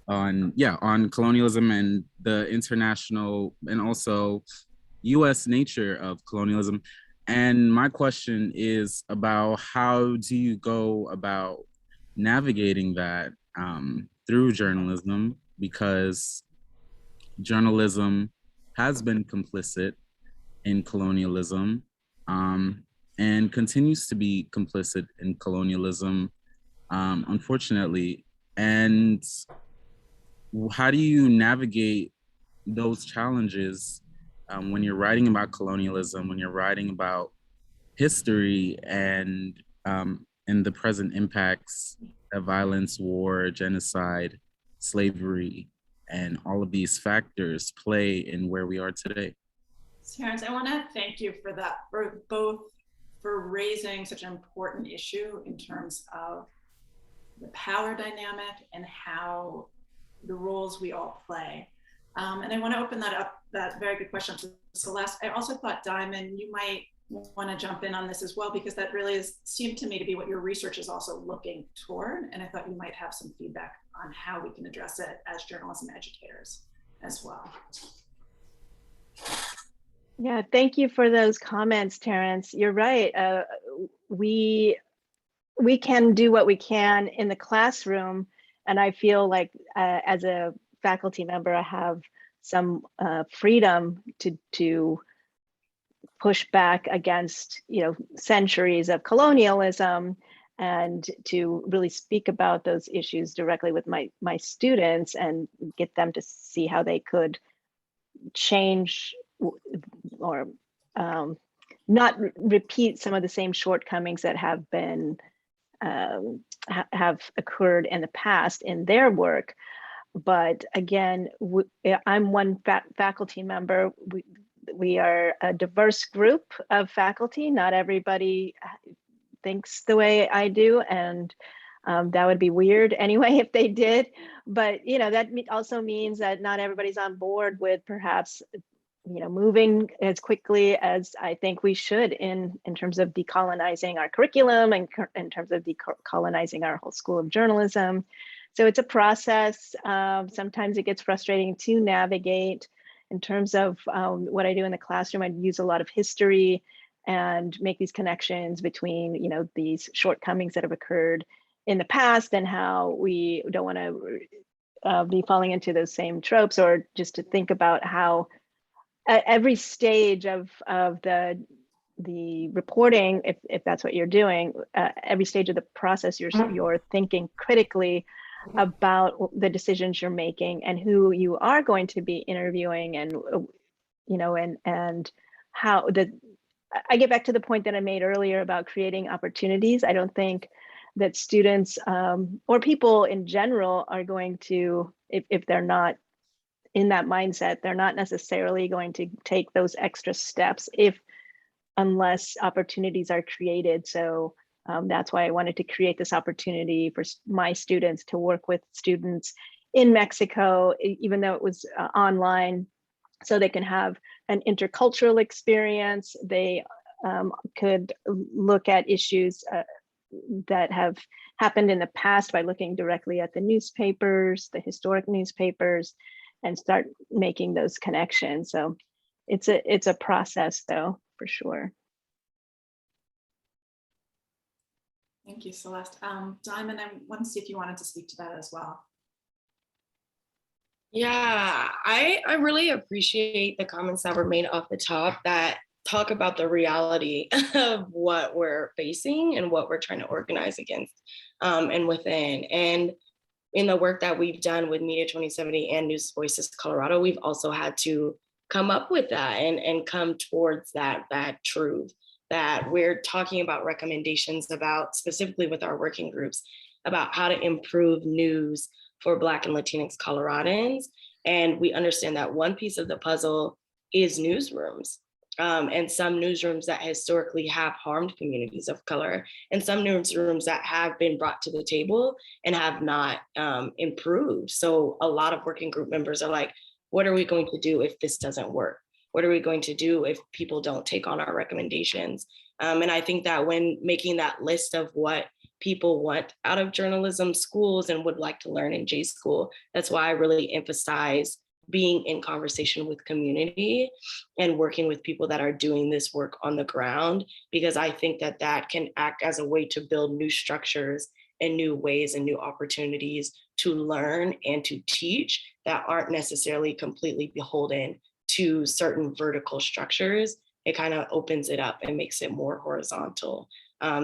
colonialism and the international and also US nature of colonialism. And my question is about how do you go about navigating that through journalism, because journalism has been complicit in colonialism and continues to be complicit in colonialism, unfortunately. And how do you navigate those challenges when you're writing about colonialism, when you're writing about history and the present impacts that violence, war, genocide, slavery, and all of these factors play in where we are today? Terrence, I want to thank you for that, for both for raising such an important issue in terms of the power dynamic and how the roles we all play. And I want to open that up, that very good question to Celeste. I also thought, Diamond, you might want to jump in on this as well, because that really seemed to me to be what your research is also looking toward. And I thought you might have some feedback on how we can address it as journalism educators as well. Yeah, thank you for those comments, Terrence. You're right. We can do what we can in the classroom, and I feel like as a faculty member, I have some freedom to push back against, centuries of colonialism, and to really speak about those issues directly with my students and get them to see how they could change or not repeat some of the same shortcomings that have been have occurred in the past in their work. But again, I'm one faculty member. We are a diverse group of faculty. Not everybody thinks the way I do, and that would be weird anyway if they did. But that also means that not everybody's on board with perhaps moving as quickly as I think we should in terms of decolonizing our curriculum and in terms of decolonizing our whole school of journalism. So it's a process. Sometimes it gets frustrating to navigate. In terms of what I do in the classroom, I use a lot of history and make these connections between these shortcomings that have occurred in the past and how we don't want to be falling into those same tropes, or just to think about how at every stage of the reporting, if that's what you're doing, every stage of the process, you're thinking critically about the decisions you're making and who you are going to be interviewing, and and how I get back to the point that I made earlier about creating opportunities. I don't think that students or people in general are going to, if they're not in that mindset, they're not necessarily going to take those extra steps unless opportunities are created. So that's why I wanted to create this opportunity for my students to work with students in Mexico, even though it was online, so they can have an intercultural experience. They could look at issues that have happened in the past by looking directly at the newspapers, the historic newspapers, and start making those connections. So it's a process, though, for sure. Thank you, Celeste. Diamond, I want to see if you wanted to speak to that as well. Yeah, I really appreciate the comments that were made off the top that talk about the reality of what we're facing and what we're trying to organize against and within. And in the work that we've done with Media 2070 and News Voices Colorado, we've also had to come up with that and come towards that truth, that we're talking about recommendations about, specifically with our working groups, about how to improve news for Black and Latinx Coloradans. And we understand that one piece of the puzzle is newsrooms. And some newsrooms that historically have harmed communities of color, and some newsrooms that have been brought to the table and have not improved. So a lot of working group members are like, what are we going to do if this doesn't work? What are we going to do if people don't take on our recommendations? And I think that when making that list of what people want out of journalism schools and would like to learn in J School, that's why I really emphasize being in conversation with community and working with people that are doing this work on the ground, because I think that that can act as a way to build new structures and new ways and new opportunities to learn and to teach that aren't necessarily completely beholden to certain vertical structures. It kind of opens it up and makes it more horizontal.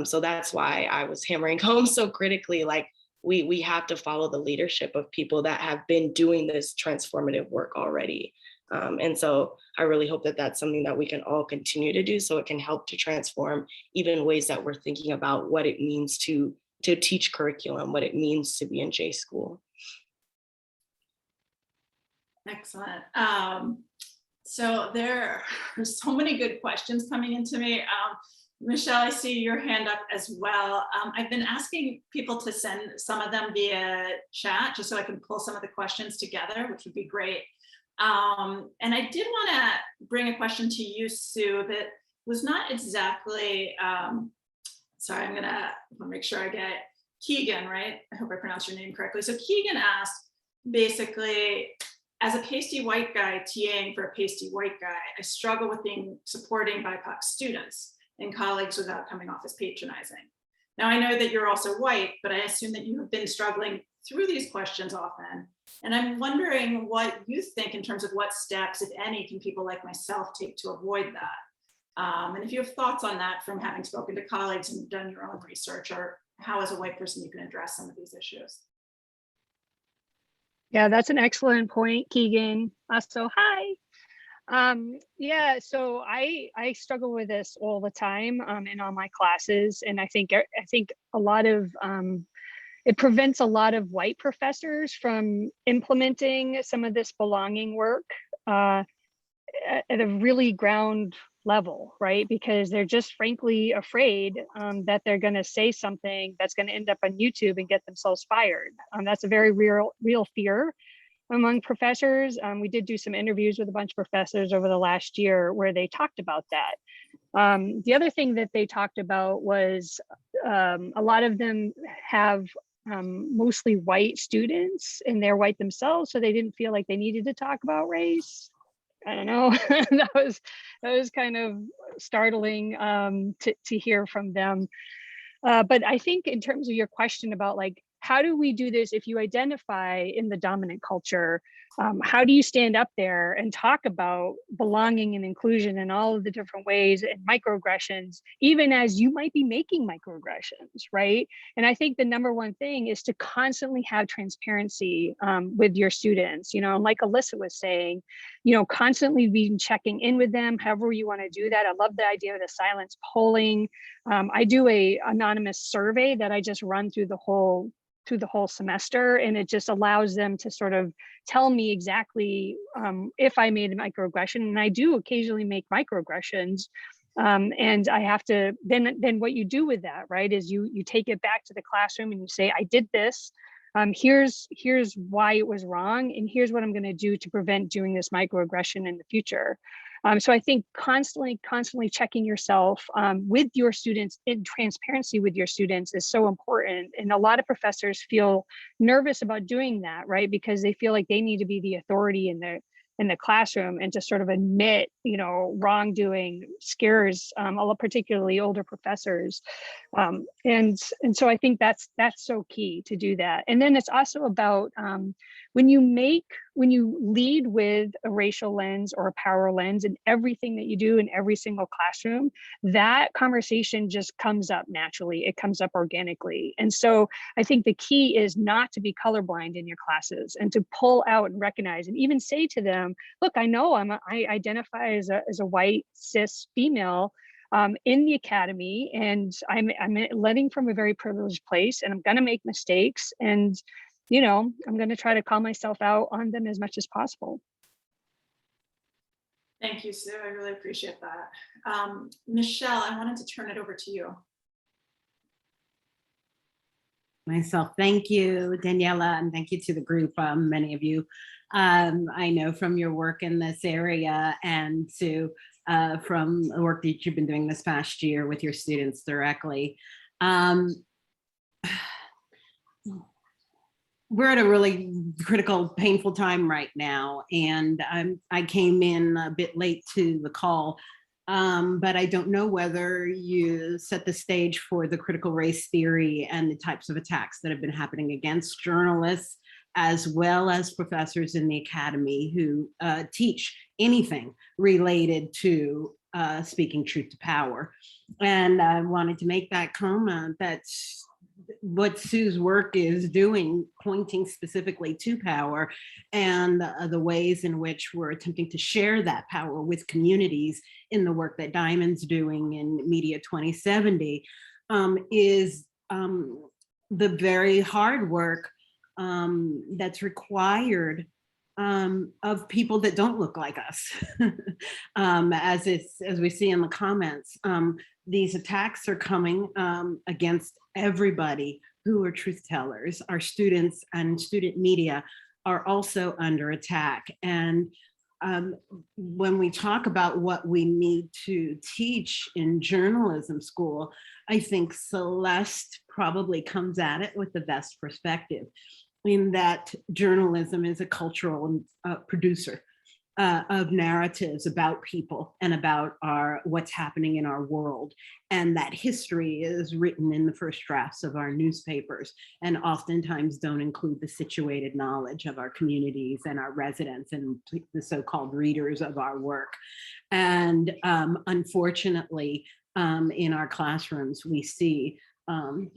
So that's why I was hammering home so critically, like, we have to follow the leadership of people that have been doing this transformative work already. And so I really hope that that's something that we can all continue to do, so it can help to transform even ways that we're thinking about what it means to teach curriculum, what it means to be in J School. Excellent. So there are so many good questions coming into me. Michelle, I see your hand up as well. I've been asking people to send some of them via chat, just so I can pull some of the questions together, which would be great. And I did want to bring a question to you, Sue, that was not exactly, sorry, I'm gonna make sure I get Keegan, right? I hope I pronounced your name correctly. So Keegan asked, basically, as a pasty white guy TAing for a pasty white guy, I struggle with supporting BIPOC students and colleagues without coming off as patronizing. Now, I know that you're also white, but I assume that you have been struggling through these questions often. And I'm wondering what you think in terms of what steps, if any, can people like myself take to avoid that? And if you have thoughts on that from having spoken to colleagues and done your own research, or how as a white person you can address some of these issues. Yeah, that's an excellent point, Keegan. So hi. Yeah, so I struggle with this all the time in all my classes, and I think a lot of it prevents a lot of white professors from implementing some of this belonging work at a really ground level, right? Because they're just frankly afraid that they're going to say something that's going to end up on YouTube and get themselves fired. That's a very real fear among professors. We did do some interviews with a bunch of professors over the last year where they talked about that. The other thing that they talked about was a lot of them have mostly white students, and they're white themselves, so they didn't feel like they needed to talk about race. I don't know. that was kind of startling to hear from them. But I think in terms of your question about like, how do we do this if you identify in the dominant culture? How do you stand up there and talk about belonging and inclusion in all of the different ways and microaggressions, even as you might be making microaggressions, right? And I think the number one thing is to constantly have transparency with your students, you know, like Alyssa was saying, you know, constantly be checking in with them, however you want to do that. I love the idea of the silence polling. I do a anonymous survey that I just run through the whole semester, and it just allows them to sort of tell me exactly if I made a microaggression, and I do occasionally make microaggressions. And I have to then what you do with that, right, is you take it back to the classroom and you say, I did this. Here's why it was wrong, and here's what I'm going to do to prevent doing this microaggression in the future. So I think constantly checking yourself with your students, in transparency with your students is so important. And a lot of professors feel nervous about doing that, right? Because they feel like they need to be the authority in the classroom, and to sort of admit, you know, wrongdoing scares particularly older professors. And so I think that's so key to do that. And then it's also about when you lead with a racial lens or a power lens in everything that you do in every single classroom, that conversation just comes up naturally. It comes up organically. And so I think the key is not to be colorblind in your classes, and to pull out and recognize and even say to them, look, I know I identify as a white cis female in the academy, and I'm letting from a very privileged place, and I'm going to make mistakes, and you know, I'm going to try to call myself out on them as much as possible. Thank you, Sue. I really appreciate that. Michelle, I wanted to turn it over to you. Myself, thank you, Daniela, and thank you to the group. Many of you I know from your work in this area, and to from the work that you've been doing this past year with your students directly. We're at a really critical, painful time right now, and I came in a bit late to the call, but I don't know whether you set the stage for the critical race theory and the types of attacks that have been happening against journalists, as well as professors in the academy who teach anything related to speaking truth to power. And I wanted to make that comment that what Sue's work is doing, pointing specifically to power, and the ways in which we're attempting to share that power with communities in the work that Diamond's doing in Media 2070 is the very hard work that's required of people that don't look like us. As we see in the comments, these attacks are coming against everybody who are truth tellers. Our students and student media are also under attack. And when we talk about what we need to teach in journalism school, I think Celeste probably comes at it with the best perspective, in that journalism is a cultural producer of narratives about people and about what's happening in our world, and that history is written in the first drafts of our newspapers, and oftentimes don't include the situated knowledge of our communities and our residents and the so-called readers of our work. And unfortunately, in our classrooms, we see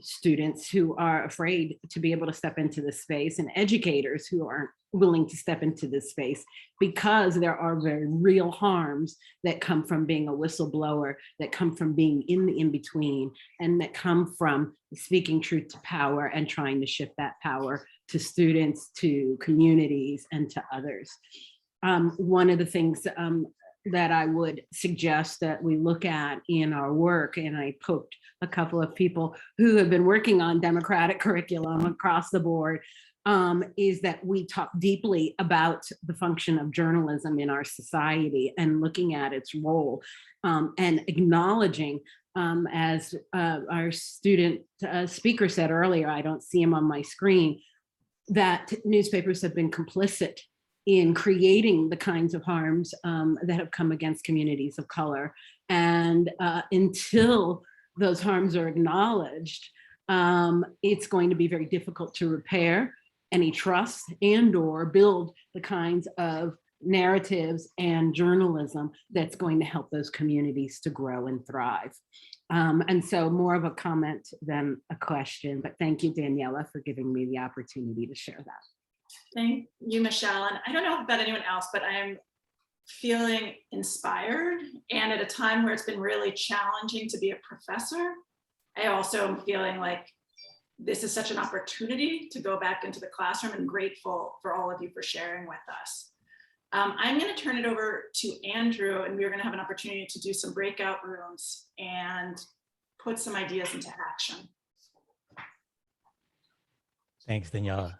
students who are afraid to be able to step into this space, and educators who aren't willing to step into this space, because there are very real harms that come from being a whistleblower, that come from being in the in-between, and that come from speaking truth to power and trying to shift that power to students, to communities, and to others. One of the things that I would suggest that we look at in our work, and I poked a couple of people who have been working on democratic curriculum across the board, is that we talk deeply about the function of journalism in our society and looking at its role, and acknowledging, as our student speaker said earlier, I don't see him on my screen, that newspapers have been complicit in creating the kinds of harms that have come against communities of color. And until those harms are acknowledged, it's going to be very difficult to repair any trust and or build the kinds of narratives and journalism that's going to help those communities to grow and thrive. And so more of a comment than a question, but thank you, Daniela, for giving me the opportunity to share that. Thank you, Michelle. And I don't know about anyone else, but I'm feeling inspired. And at a time where it's been really challenging to be a professor, I also am feeling like this is such an opportunity to go back into the classroom, and grateful for all of you for sharing with us. I'm going to turn it over to Andrew, and we're going to have an opportunity to do some breakout rooms and put some ideas into action. Thanks, Daniela.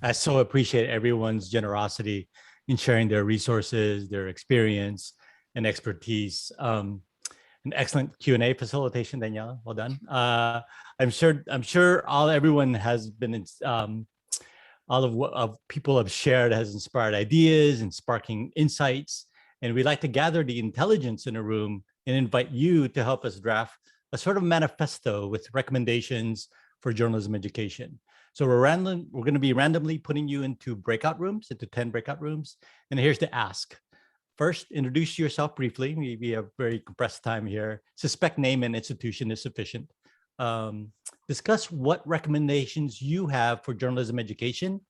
I so appreciate everyone's generosity in sharing their resources, their experience, and expertise. An excellent Q&A facilitation, Daniela. Well done. I'm sure everyone has been all of what people have shared has inspired ideas and sparking insights. And we'd like to gather the intelligence in a room and invite you to help us draft a sort of manifesto with recommendations for journalism education. So we're going to be randomly putting you into breakout rooms, into 10 breakout rooms. And here's the ask. First, introduce yourself briefly. We have very compressed time here. Suspect name and institution is sufficient. Discuss what recommendations you have for journalism education.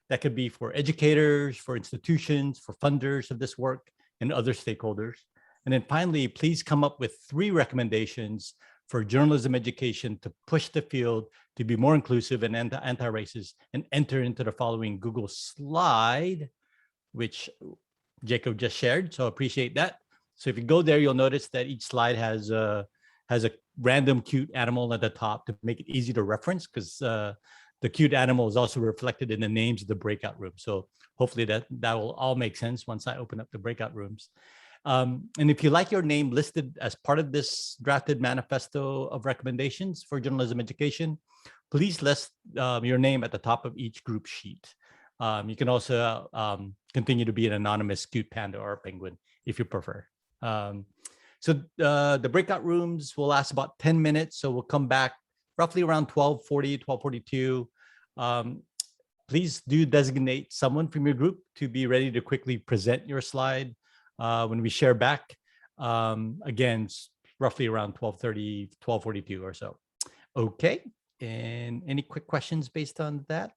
That could be for educators, for institutions, for funders of this work, and other stakeholders. And then finally, please come up with 3 recommendations for journalism education to push the field to be more inclusive and anti-racist, and enter into the following Google slide, which Jacob just shared. So appreciate that. So if you go there, you'll notice that each slide has a random cute animal at the top to make it easy to reference, because the cute animal is also reflected in the names of the breakout room. So hopefully that will all make sense once I open up the breakout rooms. And if you like your name listed as part of this drafted manifesto of recommendations for journalism education, please list your name at the top of each group sheet. You can also continue to be an anonymous cute panda or penguin if you prefer. So the breakout rooms will last about 10 minutes. So we'll come back roughly around 12:40, 12:42. Please do designate someone from your group to be ready to quickly present your slide when we share back. Again, roughly around 12:30, 12:42 or so. Okay, and any quick questions based on that?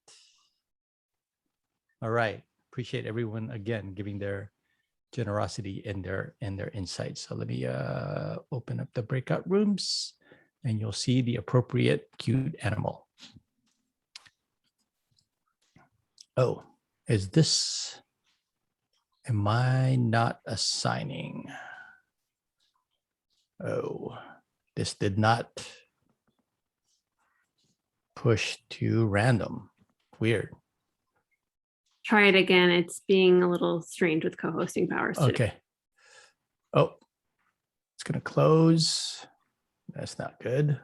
All right, appreciate everyone again giving their generosity and their insights. So let me open up the breakout rooms, and you'll see the appropriate cute animal. Oh, is this? Am I not assigning? Oh, this did not push to random. Weird. Try it again. It's being a little strange with co-hosting powers today. Okay. Oh, it's going to close. That's not good.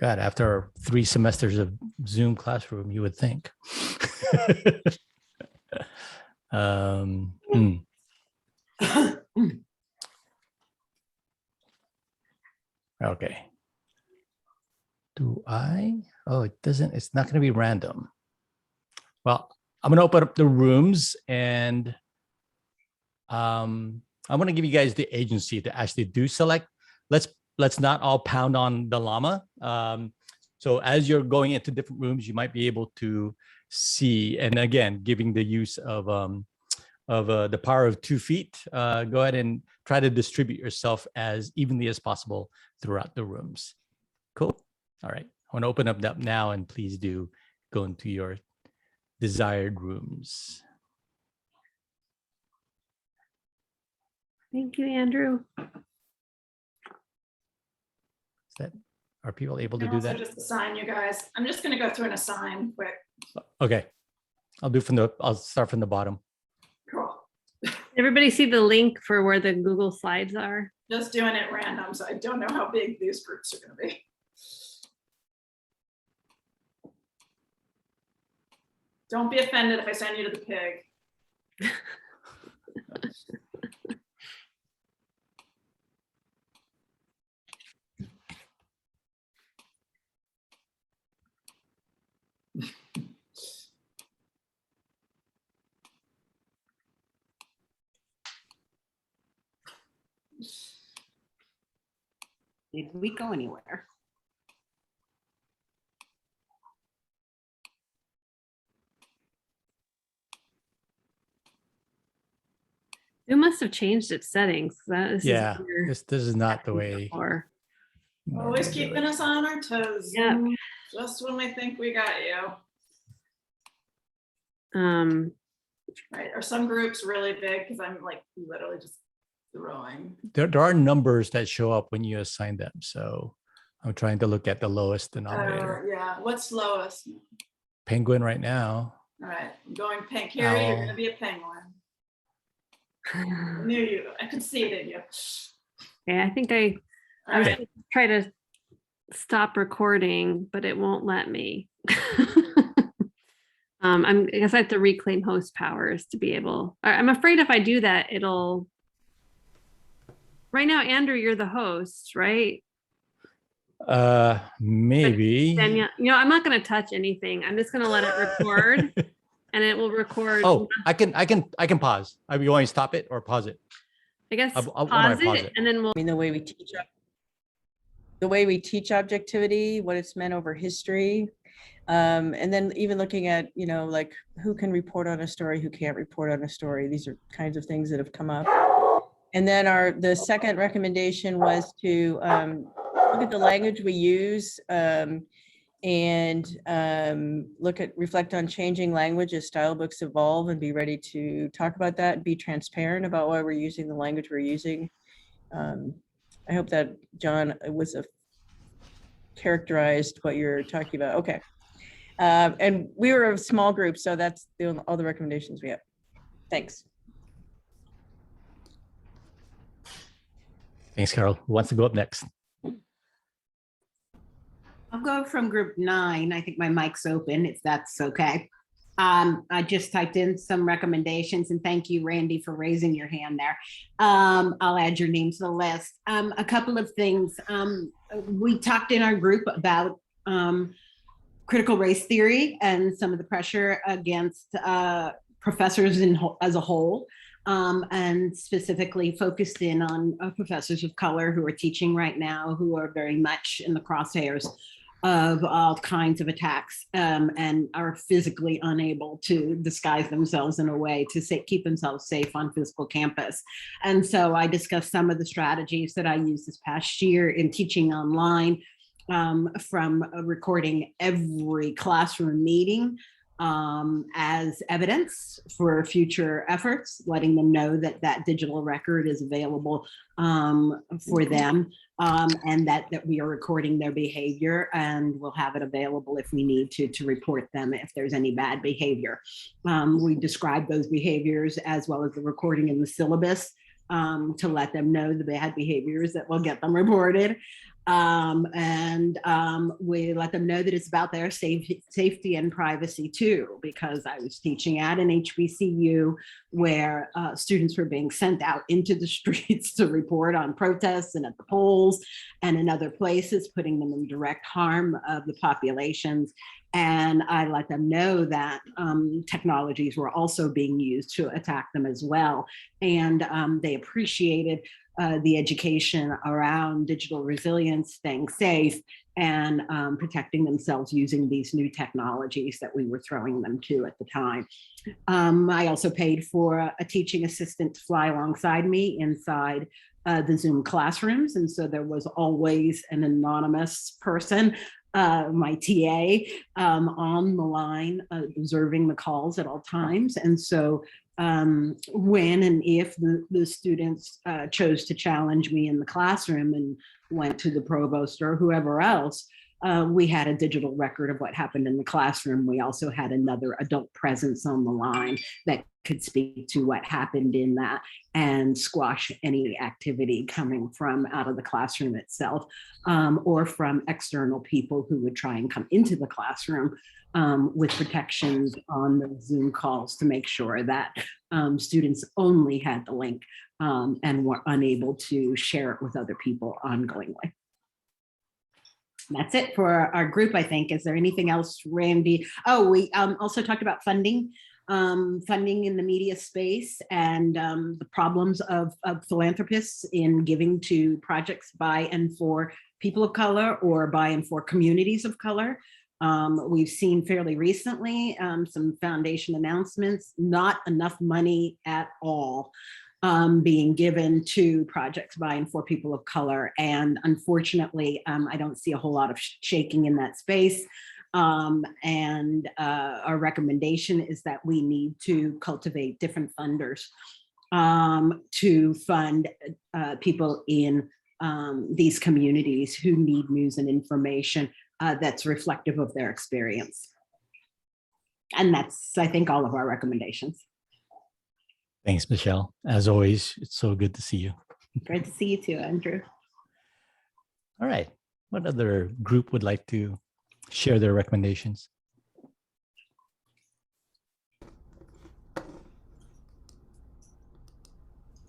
God, after 3 semesters of Zoom classroom, you would think. Okay. Do I? Oh, it doesn't. It's not going to be random. Well, I'm going to open up the rooms, and I want to give you guys the agency to actually do select. Let's let's not all pound on the llama. So as you're going into different rooms, you might be able to see, and again, giving the use of the power of 2 feet, go ahead and try to distribute yourself as evenly as possible throughout the rooms. Cool. All right. I want to open up that now, and please do go into your desired rooms. Thank you, Andrew. Are people able to And do also that? just assign you guys. I'm just gonna go through and assign quick. Okay. I'll start from the bottom. Cool. Everybody see the link for where the Google Slides are? Just doing it random, so I don't know how big these groups are gonna be. Don't be offended if I send you to the pig. Did we go anywhere? It must have changed its settings. This Yeah, is weird. this is not the way. Or Always keeping us on our toes. yeah. Just when we think we got you. Right, are some groups really big? Because I'm like literally just throwing. There are numbers that show up when you assign them. So I'm trying to look at the lowest denominator. Yeah, what's lowest? Penguin right now. All right, I'm going pink. Carrie, you're Owl. gonna be a penguin. I knew you. I could see it in you. Okay, I think I All was right. gonna try to stop recording, but it won't let me. I guess I have to reclaim host powers to be able. I'm afraid if I do that, it'll. Right now, Andrew, you're the host, right? Maybe. Danielle, I'm not going to touch anything. I'm just going to let it record, and it will record. Oh, I can pause. You want me to stop it or pause it? I guess I'll pause pause it, it. and then we'll. I mean, the way we teach objectivity, what it's meant over history. And then even looking at, like who can report on a story, who can't report on a story. These are kinds of things that have come up. And then the second recommendation was to look at the language we use and reflect on changing language as style books evolve, and be ready to talk about that and be transparent about why we're using the language we're using. I hope that, John, was characterized what you're talking about. Okay. And we were a small group, so that's all the recommendations we have. Thanks. Thanks, Carol. Who wants to go up next? I'll go from group 9. I think my mic's open, if that's okay. I just typed in some recommendations, and thank you, Randy, for raising your hand there. I'll add your name to the list. A couple of things. We talked in our group about critical race theory and some of the pressure against professors as a whole, and specifically focused in on professors of color who are teaching right now, who are very much in the crosshairs of all kinds of attacks, and are physically unable to disguise themselves in a way to keep themselves safe on physical campus. And so I discussed some of the strategies that I used this past year in teaching online, from recording every classroom meeting as evidence for future efforts, letting them know that that digital record is available for them, and that we are recording their behavior, and we'll have it available if we need to report them if there's any bad behavior. We describe those behaviors as well as the recording in the syllabus to let them know the bad behaviors that will get them reported. We let them know that it's about their safety and privacy too, because I was teaching at an HBCU where students were being sent out into the streets to report on protests and at the polls and in other places, putting them in direct harm of the populations. And I let them know that technologies were also being used to attack them as well. And they appreciated the education around digital resilience, staying safe, and protecting themselves using these new technologies that we were throwing them to at the time. I also paid for a teaching assistant to fly alongside me inside the Zoom classrooms. And so there was always an anonymous person, my TA, on the line, observing the calls at all times. And so when and if the students chose to challenge me in the classroom and went to the provost or whoever else, we had a digital record of what happened in the classroom. We also had another adult presence on the line that could speak to what happened in that and squash any activity coming from out of the classroom itself, or from external people who would try and come into the classroom, with protections on the Zoom calls to make sure that students only had the link and were unable to share it with other people ongoingly. That's it for our group, I think. Is there anything else, Randy? Oh, we also talked about funding in the media space and the problems of philanthropists in giving to projects by and for people of color or by and for communities of color. We've seen fairly recently some foundation announcements, not enough money at all being given to projects by and for people of color. And unfortunately, I don't see a whole lot of shaking in that space. Our recommendation is that we need to cultivate different funders to fund people in these communities who need news and information that's reflective of their experience. And that's, I think, all of our recommendations. Thanks, Michelle. As always, it's so good to see you. Great to see you too, Andrew. All right. What other group would like to share their recommendations?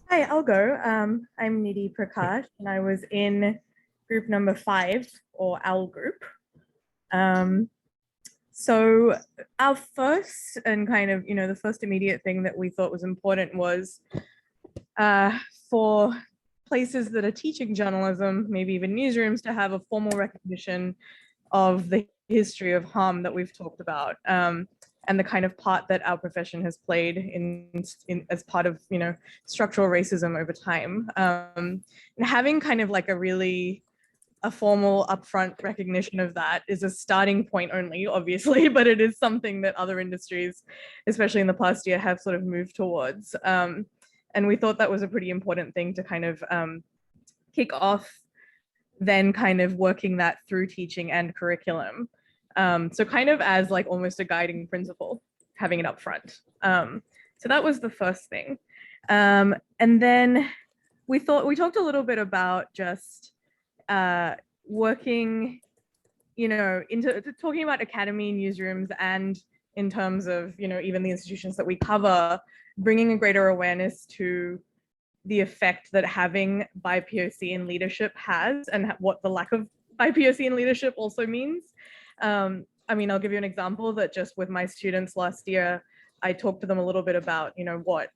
Hi, I'll go. I'm Nidhi Prakash, and I was in group number 5, or OWL group. So our first and kind of, the first immediate thing that we thought was important was for places that are teaching journalism, maybe even newsrooms, to have a formal recognition of the history of harm that we've talked about, and the kind of part that our profession has played in as part of, structural racism over time. And having kind of like a formal upfront recognition of that is a starting point only, obviously, but it is something that other industries, especially in the past year, have sort of moved towards. And we thought that was a pretty important thing to kind of kick off, then kind of working that through teaching and curriculum. So kind of as like almost a guiding principle, having it up front. So that was the first thing. And then we talked a little bit about just working, into talking about academy newsrooms, and in terms of, even the institutions that we cover, bringing a greater awareness to the effect that having BIPOC in leadership has, and what the lack of BIPOC in leadership also means. I mean, I'll give you an example that just with my students last year, I talked to them a little bit about, what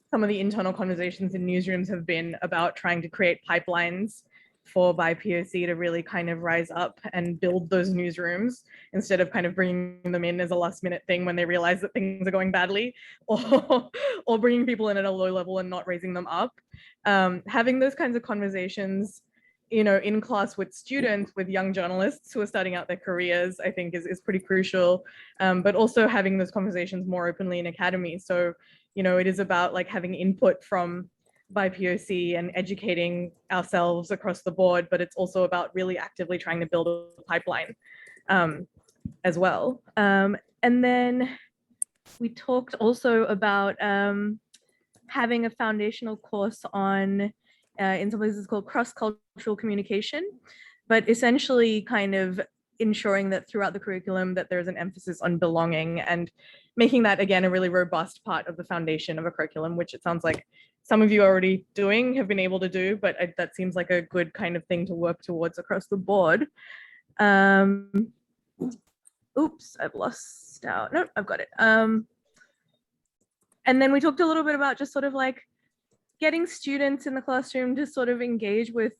some of the internal conversations in newsrooms have been about trying to create pipelines for BIPOC to really kind of rise up and build those newsrooms instead of kind of bringing them in as a last minute thing when they realize that things are going badly, or bringing people in at a low level and not raising them up. Having those kinds of conversations, in class with students, with young journalists who are starting out their careers, I think is pretty crucial. But also having those conversations more openly in academy. So, it is about like having input from BIPOC and educating ourselves across the board, but it's also about really actively trying to build a pipeline as well. And then we talked also about having a foundational course on, in some places called cross-cultural communication, but essentially kind of ensuring that throughout the curriculum that there's an emphasis on belonging, and making that, again, a really robust part of the foundation of a curriculum, which it sounds like some of you are already doing, have been able to do, but that seems like a good kind of thing to work towards across the board. Oops, I've lost out. No, I've got it. And then we talked a little bit about just sort of like getting students in the classroom to sort of engage with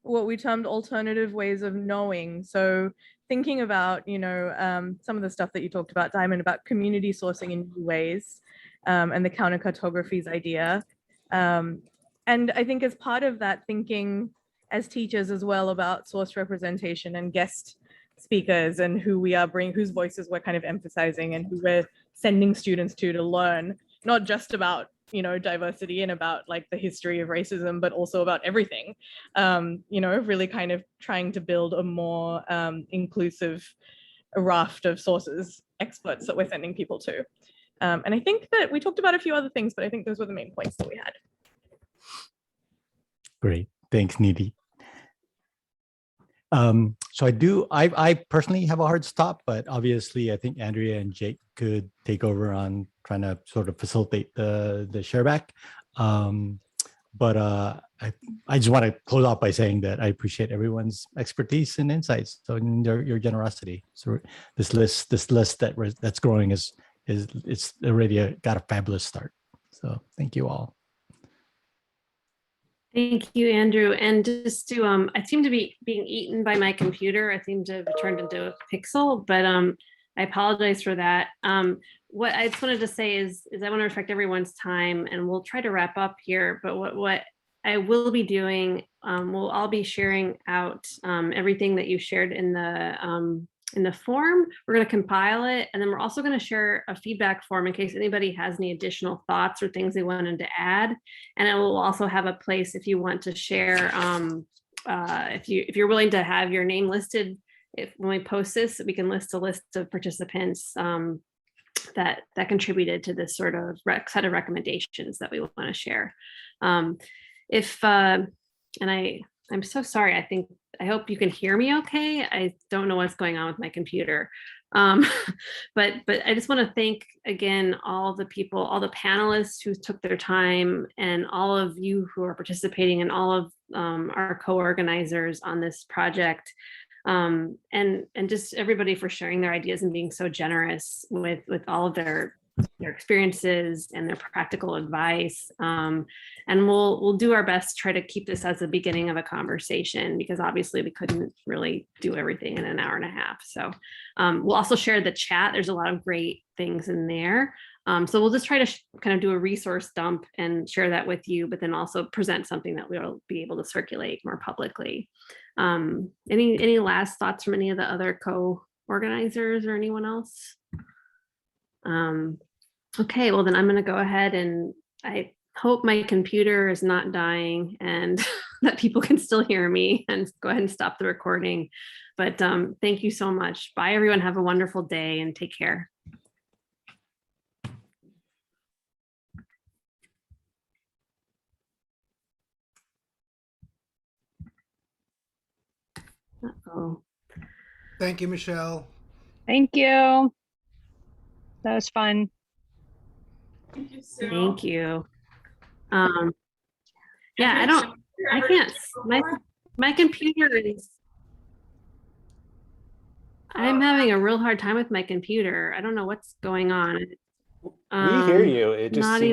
what we termed alternative ways of knowing. So thinking about, some of the stuff that you talked about, Diamond, about community sourcing in new ways, and the counter cartographies idea. And I think as part of that, thinking as teachers as well about source representation and guest speakers and who we are whose voices we're kind of emphasizing and who we're sending students to learn, not just about diversity and about like the history of racism, but also about everything. Really kind of trying to build a more inclusive raft of sources, experts that we're sending people to. And I think that we talked about a few other things, but I think those were the main points that we had. Great, thanks, Nidhi. So I personally have a hard stop, but obviously I think Andrea and Jake could take over on trying to sort of facilitate the share back. But I just want to close off by saying that I appreciate everyone's expertise and insights, so your generosity. So this list that's growing is it's already got a fabulous start. So thank you all. Thank you, Andrew. And just to, I seem to be being eaten by my computer. I seem to have turned into a pixel, but I apologize for that. What I just wanted to say is I want to respect everyone's time, and we'll try to wrap up here. But what I will be doing, I'll be sharing out everything that you shared in the form. We're going to compile it, and then we're also going to share a feedback form in case anybody has any additional thoughts or things they wanted to add. And it will also have a place if you want to share, if you're willing to have your name listed. When we post this, we can list a list of participants that contributed to this sort of set of recommendations that we want to share. And I'm so sorry. I hope you can hear me okay. I don't know what's going on with my computer. But I just want to thank again all the people, all the panelists who took their time, and all of you who are participating, and all of our co-organizers on this project. And just everybody for sharing their ideas and being so generous with all of their experiences and their practical advice. And we'll do our best to try to keep this as the beginning of a conversation, because obviously we couldn't really do everything in an hour and a half. So we'll also share the chat. There's a lot of great things in there. So we'll just try to kind of do a resource dump and share that with you, but then also present something that we'll be able to circulate more publicly. Any last thoughts from any of the other co-organizers or anyone else? Okay, well then I'm going to go ahead, and I hope my computer is not dying and that people can still hear me, and go ahead and stop the recording. But thank you so much. Bye everyone. Have a wonderful day and take care. Uh-oh. Thank you, Michelle. Thank you. That was fun. Thank you, Sue. Thank you. Yeah, I can't, my computer is, I'm having a real hard time with my computer. I don't know what's going on. We hear you. It just not seems